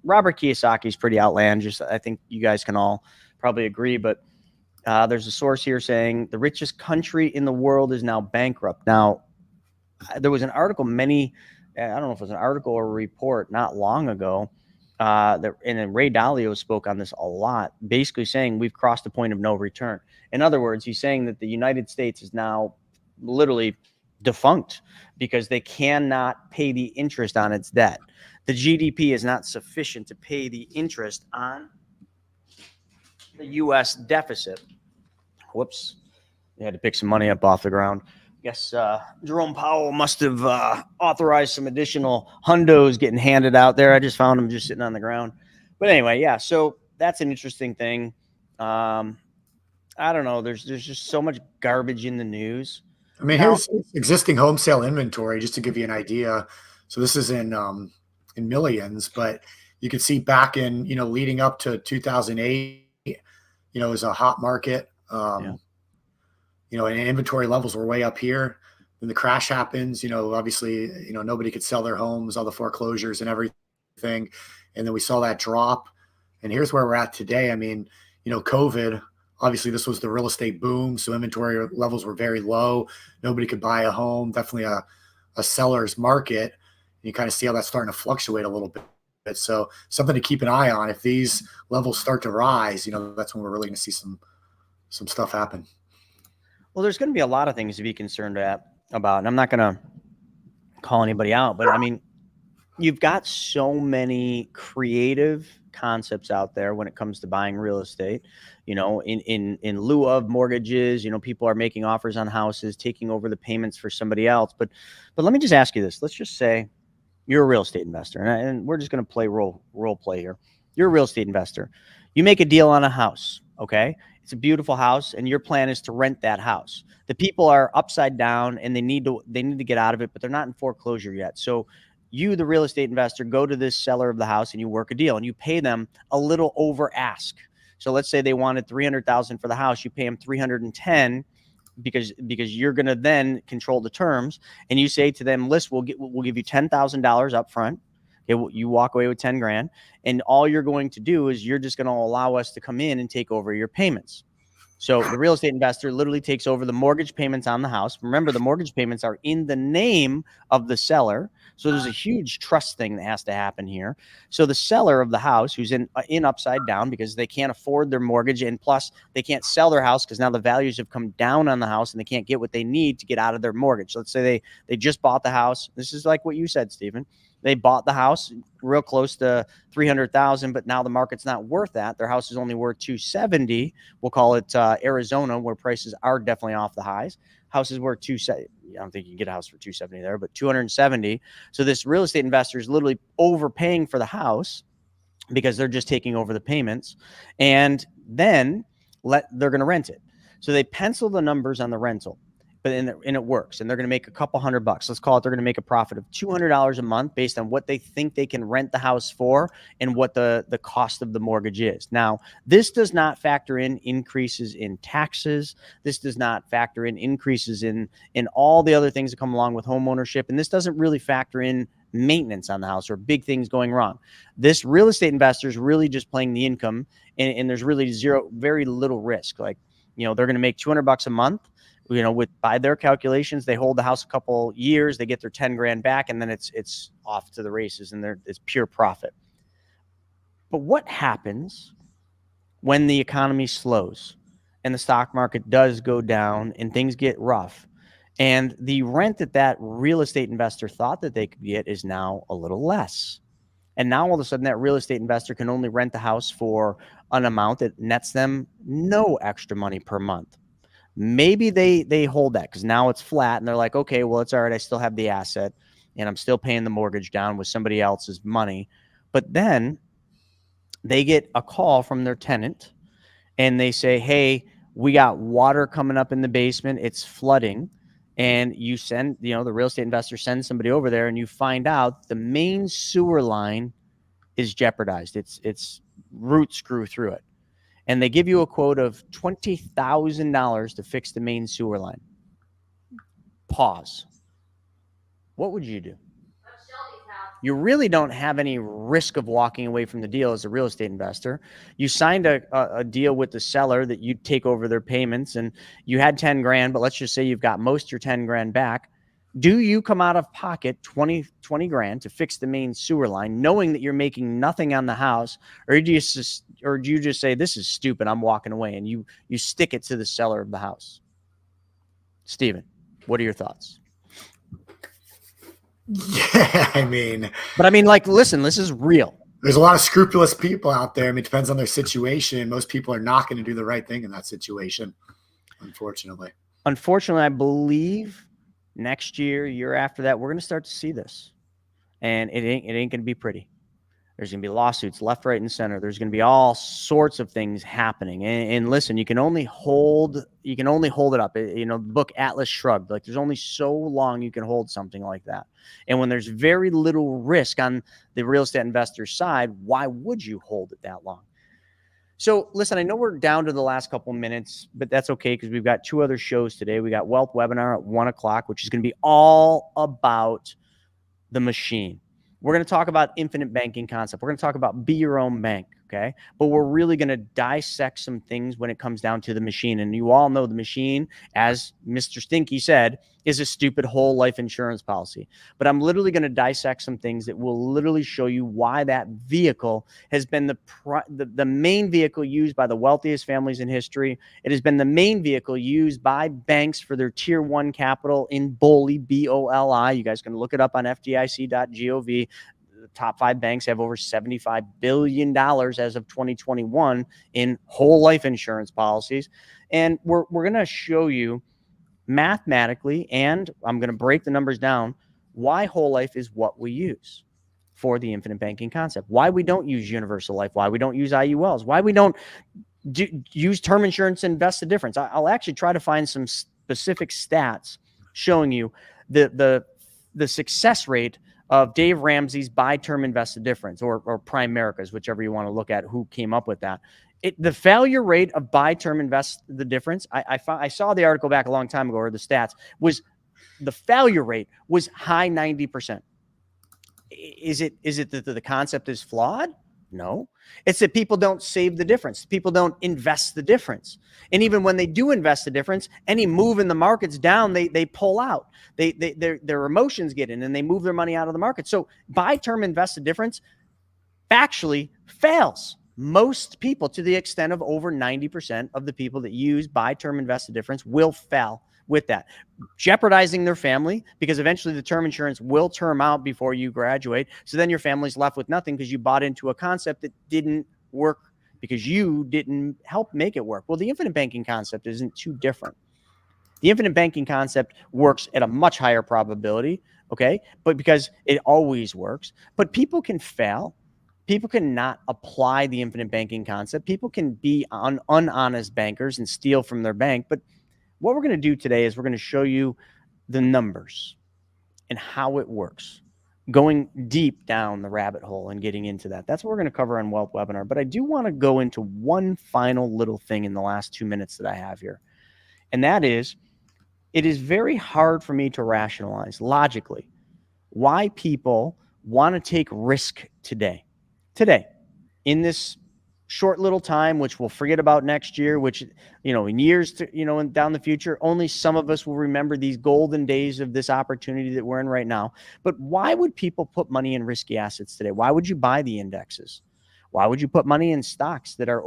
Robert Kiyosaki is pretty outlandish. I think you guys can all probably agree, but there's a source here saying the richest country in the world is now bankrupt. Now, there was an article I don't know if it was an article or a report not long ago, and then Ray Dalio spoke on this a lot, basically saying we've crossed the point of no return. In other words, he's saying that the United States is now literally defunct because they cannot pay the interest on its debt. The GDP is not sufficient to pay the interest on the U.S. deficit. Whoops. They had to pick some money up off the ground. Guess Jerome Powell must have authorized some additional hundos getting handed out there. I just found them just sitting on the ground. But anyway, yeah, so that's an interesting thing. I don't know. There's just so much garbage in the news. I mean, here's existing home sale inventory, just to give you an idea. So this is in millions, but you can see back in, leading up to 2008, it was a hot market. And inventory levels were way up here. Then the crash happens, obviously, nobody could sell their homes, all the foreclosures and everything. And then we saw that drop. And here's where we're at today. I mean, COVID, obviously this was the real estate boom. So inventory levels were very low. Nobody could buy a home, definitely a seller's market. And you kind of see how that's starting to fluctuate a little bit. So something to keep an eye on. If these levels start to rise, that's when we're really going to see some stuff happen. Well, there's going to be a lot of things to be concerned about, and I'm not going to call anybody out, but I mean, you've got so many creative concepts out there when it comes to buying real estate, in lieu of mortgages, people are making offers on houses, taking over the payments for somebody else. But let me just ask you this. Let's just say you're a real estate investor, and we're just going to play role play here. You're a real estate investor. You make a deal on a house, okay? It's a beautiful house, and your plan is to rent that house. The people are upside down, and they need to get out of it, but they're not in foreclosure yet. So you, the real estate investor, go to this seller of the house, and you work a deal, and you pay them a little over ask. So let's say they wanted $300,000 for the house. You pay them $310,000 because you're going to then control the terms, and you say to them, "Listen, we'll give you $10,000 up front." Okay, you walk away with 10 grand, and all you're going to do is you're just going to allow us to come in and take over your payments. So the real estate investor literally takes over the mortgage payments on the house. Remember, the mortgage payments are in the name of the seller. So there's a huge trust thing that has to happen here. So the seller of the house, who's in upside down because they can't afford their mortgage, and plus they can't sell their house because now the values have come down on the house and they can't get what they need to get out of their mortgage. So let's say they just bought the house. This is like what you said, Stephen. They bought the house real close to $300,000, but now the market's not worth that. Their house is only worth $270. We'll call it Arizona, where prices are definitely off the highs. House is worth $270. I don't think you can get a house for $270 there, but $270. So this real estate investor is literally overpaying for the house. because they're just taking over the payments, and then they're going to rent it. So they pencil the numbers on the rental, and it works, and they're going to make a couple $100. Let's call it, they're going to make a profit of $200 a month based on what they think they can rent the house for and what the cost of the mortgage is. Now, this does not factor in increases in taxes. This does not factor in increases in all the other things that come along with home ownership, and this doesn't really factor in maintenance on the house or big things going wrong. This real estate investor is really just playing the income, and there's really very little risk. Like, they're going to make $200 a month. By their calculations, they hold the house a couple years, they get their 10 grand back, and then it's off to the races, and it's pure profit. But what happens when the economy slows and the stock market does go down and things get rough, and the rent that real estate investor thought that they could get is now a little less? And now all of a sudden that real estate investor can only rent the house for an amount that nets them no extra money per month. Maybe they hold that because now it's flat, and they're like, okay, well, it's all right. I still have the asset, and I'm still paying the mortgage down with somebody else's money. But then they get a call from their tenant, and they say, hey, we got water coming up in the basement. It's flooding. And you send, the real estate investor sends somebody over there, and you find out the main sewer line is jeopardized. It's roots grew through it. And they give you a quote of $20,000 to fix the main sewer line. Pause. What would you do? You really don't have any risk of walking away from the deal as a real estate investor. You signed a deal with the seller that you'd take over their payments, and you had 10 grand, but let's just say you've got most of your 10 grand back. Do you come out of pocket 20 grand to fix the main sewer line, knowing that you're making nothing on the house, or do you just say, this is stupid, I'm walking away, and you stick it to the seller of the house? Stephen, what are your thoughts? Yeah, I mean, like, listen, this is real. There's a lot of scrupulous people out there. I mean, it depends on their situation. Most people are not going to do the right thing in that situation, unfortunately. Unfortunately, I believe next year after that, we're going to start to see this, and it ain't going to be pretty. There's going to be lawsuits left, right, and center. There's going to be all sorts of things happening. And listen, you can only hold it up. The book Atlas Shrugged, like, there's only so long you can hold something like that. And when there's very little risk on the real estate investor's side, why would you hold it that long? So listen, I know we're down to the last couple minutes, but that's okay because we've got two other shows today. We got Wealth Webinar at 1:00, which is going to be all about the machine. We're going to talk about infinite banking concept. We're going to talk about be your own bank, okay? But we're really going to dissect some things when it comes down to the machine. And you all know the machine, as Mr. Stinky said, is a stupid whole life insurance policy. But I'm literally going to dissect some things that will literally show you why that vehicle has been the main vehicle used by the wealthiest families in history. It has been the main vehicle used by banks for their tier 1 capital in BOLI, BOLI. You guys can look it up on FDIC.gov. The top 5 banks have over $75 billion as of 2021 in whole life insurance policies. And we're going to show you mathematically, and I'm going to break the numbers down, why whole life is what we use for the infinite banking concept, why we don't use universal life, why we don't use IULs, why we don't use term insurance and invest the difference. I'll actually try to find some specific stats showing you the success rate of Dave Ramsey's buy term invest the difference, or Primerica's, whichever you want to look at, who came up with that. The failure rate of buy term invest the difference, I saw the article back a long time ago, or the stats, was the failure rate was high 90%. Is it that the concept is flawed? No. It's that people don't save the difference. People don't invest the difference. And even when they do invest the difference, any move in the markets down, they pull out. Their emotions get in and they move their money out of the market. So buy term invest the difference factually fails. Most people, to the extent of over 90% of the people that use buy term invest the difference, will fail with that, jeopardizing their family, because eventually the term insurance will term out before you graduate. So then your family's left with nothing because you bought into a concept that didn't work because you didn't help make it work. Well, the infinite banking concept isn't too different. The infinite banking concept works at a much higher probability, okay? But because it always works. But people can fail. People cannot apply the infinite banking concept. People can be unhonest bankers and steal from their bank. But what we're going to do today is we're going to show you the numbers and how it works, going deep down the rabbit hole and getting into that. That's what we're going to cover on Wealth Webinar. But I do want to go into one final little thing in the last 2 minutes that I have here. And that is, it is very hard for me to rationalize logically why people want to take risk today, in this short little time, which we'll forget about next year, which, in years to, and down the future, only some of us will remember these golden days of this opportunity that we're in right now. But why would people put money in risky assets today? Why would you buy the indexes? Why would you put money in stocks that are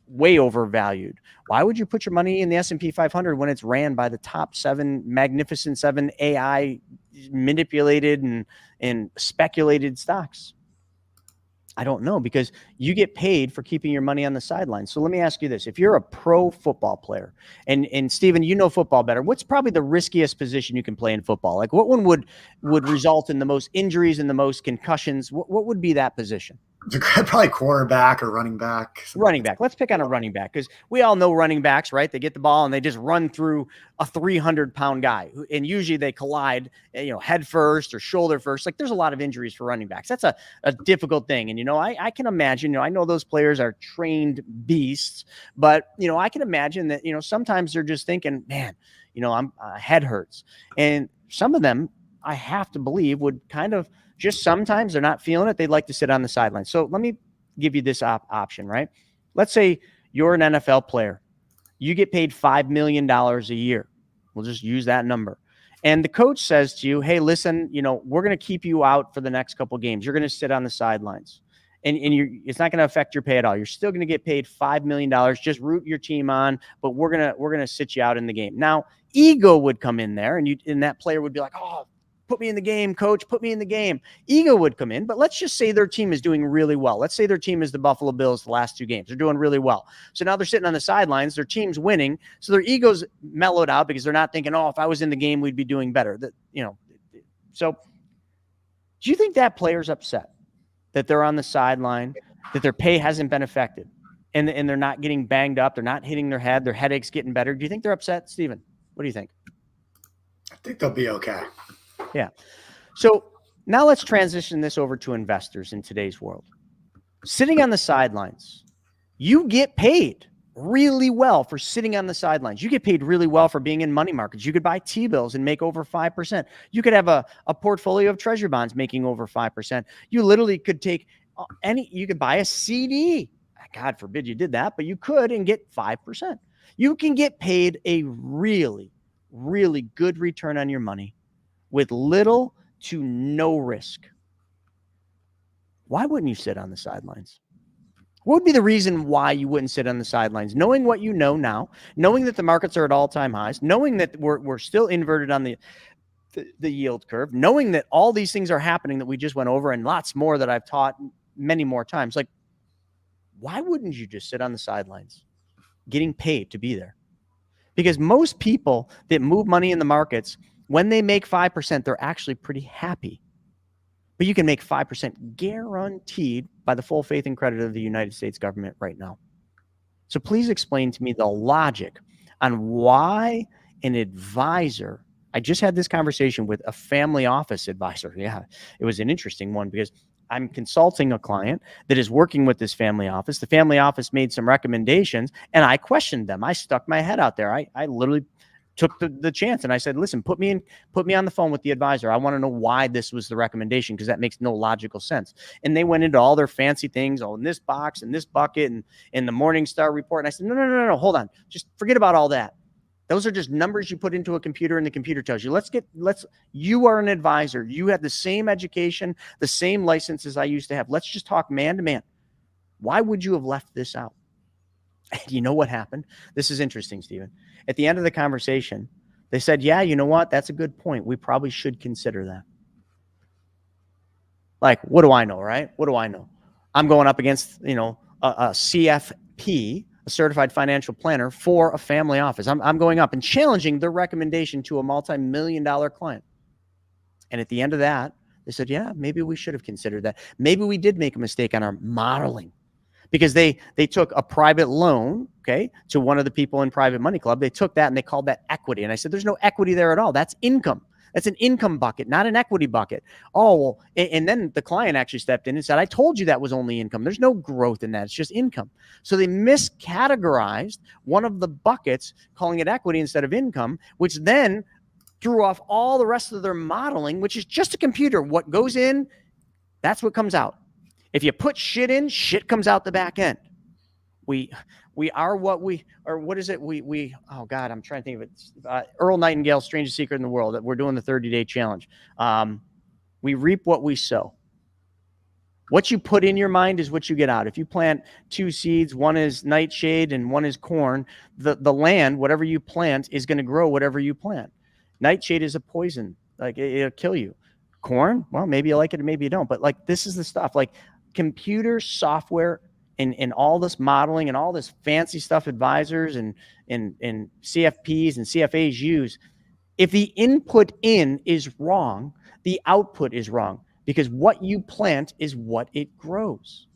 way overvalued? Why would you put your money in the S&P 500 when it's ran by the top magnificent seven AI manipulated and speculated stocks? I don't know, because you get paid for keeping your money on the sidelines. So let me ask you this. If you're a pro football player, and Stephen, you know football better, what's probably the riskiest position you can play in football? Like, what one would result in the most injuries and the most concussions? What would be that position? Probably quarterback or running back. Running back. Let's pick on a running back, because we all know running backs, right? They get the ball and they just run through a 300-pound guy, and usually they collide, head first or shoulder first. Like, there's a lot of injuries for running backs. That's a difficult thing. And, I can imagine, I know those players are trained beasts, but, I can imagine that, sometimes they're just thinking, man, I'm head hurts. And some of them, I have to believe, would kind of just sometimes they're not feeling it. They'd like to sit on the sidelines. So let me give you this option, right? Let's say you're an NFL player. You get paid $5 million a year. We'll just use that number. And the coach says to you, hey, listen, we're going to keep you out for the next couple of games. You're going to sit on the sidelines. And it's not going to affect your pay at all. You're still going to get paid $5 million. Just root your team on, but we're going to sit you out in the game. Now, ego would come in there, and that player would be like, oh, put me in the game, coach, put me in the game. Ego would come in, but let's just say their team is doing really well. Let's say their team is the Buffalo Bills the last 2 games. They're doing really well. So now they're sitting on the sidelines. Their team's winning. So their ego's mellowed out because they're not thinking, oh, if I was in the game, we'd be doing better. So do you think that player's upset that they're on the sideline, that their pay hasn't been affected, and they're not getting banged up, they're not hitting their head, their headache's getting better? Do you think they're upset, Stephen? What do you think? I think they'll be okay. Yeah. So now let's transition this over to investors in today's world. Sitting on the sidelines, you get paid really well for sitting on the sidelines. You get paid really well for being in money markets. You could buy T-bills and make over 5%. You could have a portfolio of treasury bonds making over 5%. You literally could take you could buy a CD. God forbid you did that, but you could and get 5%. You can get paid a really, really good return on your money with little to no risk. Why wouldn't you sit on the sidelines? What would be the reason why you wouldn't sit on the sidelines? Knowing what you know now, knowing that the markets are at all-time highs, knowing that we're still inverted on the yield curve, knowing that all these things are happening that we just went over, and lots more that I've taught many more times. Like, why wouldn't you just sit on the sidelines getting paid to be there? Because most people that move money in the markets, when they make 5%, they're actually pretty happy. But you can make 5% guaranteed by the full faith and credit of the United States government right now. So please explain to me the logic on why an advisor, I just had this conversation with a family office advisor. Yeah, it was an interesting one because I'm consulting a client that is working with this family office. The family office made some recommendations and I questioned them. I stuck my head out there. I literally took the chance and I said, listen, put me on the phone with the advisor. I want to know why this was the recommendation, because that makes no logical sense. And they went into all their fancy things, in this box and this bucket and in the Morningstar report. And I said, no, hold on. Just forget about all that. Those are just numbers you put into a computer and the computer tells you. You are an advisor. You have the same education, the same licenses I used to have. Let's just talk man to man. Why would you have left this out? And you know what happened? This is interesting, Stephen. At the end of the conversation, they said, yeah, you know what? That's a good point. We probably should consider that. Like, what do I know, right? What do I know? I'm going up against, a CFP, a certified financial planner for a family office. I'm going up and challenging their recommendation to a multi-million-dollar client. And at the end of that, They said, yeah, maybe we should have considered that. Maybe we did make a mistake on our modeling, because they took a private loan, okay, to one of the people in Private Money Club. They took that and they called that equity. And I said, there's no equity there at all. That's income. That's an income bucket, not an equity bucket. Oh, well, and then the client actually stepped in and said, I told you that was only income. There's no growth in that. It's just income. So they miscategorized one of the buckets, calling it equity instead of income, which then threw off all the rest of their modeling, which is just a computer. What goes in, that's what comes out. If you put shit in, shit comes out the back end. We are what we, or what is it? Oh God, I'm trying to think of it. Earl Nightingale's Strangest Secret in the World, that we're doing the 30-day challenge. We reap what we sow. What you put in your mind is what you get out. If you plant 2 seeds, one is nightshade and one is corn, the land, whatever you plant, is going to grow whatever you plant. Nightshade is a poison. Like, it'll kill you. Corn, well, maybe you like it or maybe you don't. But like, this is the stuff, like computer software and all this modeling and all this fancy stuff advisors and CFPs and CFAs use. If the input in is wrong, the output is wrong, because what you plant is what it grows.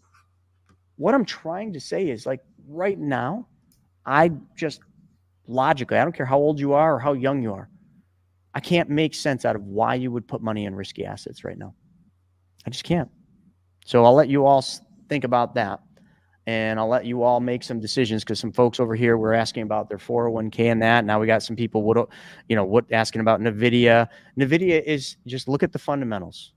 What I'm trying to say is, like, right now, I just logically, I don't care how old you are or how young you are, I can't make sense out of why you would put money in risky assets right now. I just can't. So I'll let you all think about that. And I'll let you all make some decisions, because some folks over here were asking about their 401k and that. Now we got some people, what asking about NVIDIA. NVIDIA is, just look at the fundamentals.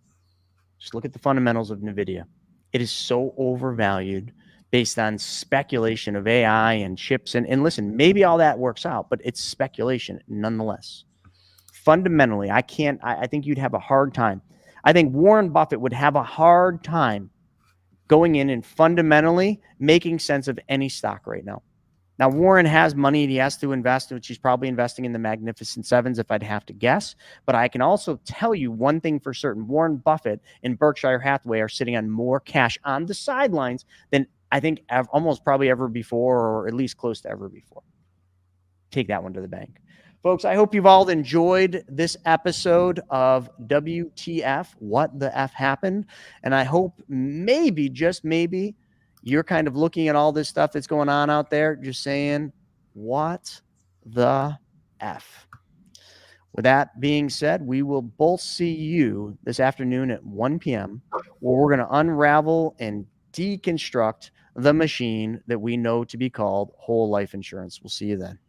Just look at the fundamentals of NVIDIA. It is so overvalued based on speculation of AI and chips. And listen, maybe all that works out, but it's speculation nonetheless. Fundamentally, I think you'd have a hard time. I think Warren Buffett would have a hard time going in and fundamentally making sense of any stock right now. Now, Warren has money he has to invest, which he's probably investing in the Magnificent Sevens, if I'd have to guess. But I can also tell you one thing for certain. Warren Buffett and Berkshire Hathaway are sitting on more cash on the sidelines than I think almost probably ever before, or at least close to ever before. Take that one to the bank. Folks, I hope you've all enjoyed this episode of WTF, What the F Happened. And I hope maybe, just maybe, you're kind of looking at all this stuff that's going on out there, just saying, what the F? With that being said, we will both see you this afternoon at 1 p.m., where we're going to unravel and deconstruct the machine that we know to be called whole life insurance. We'll see you then.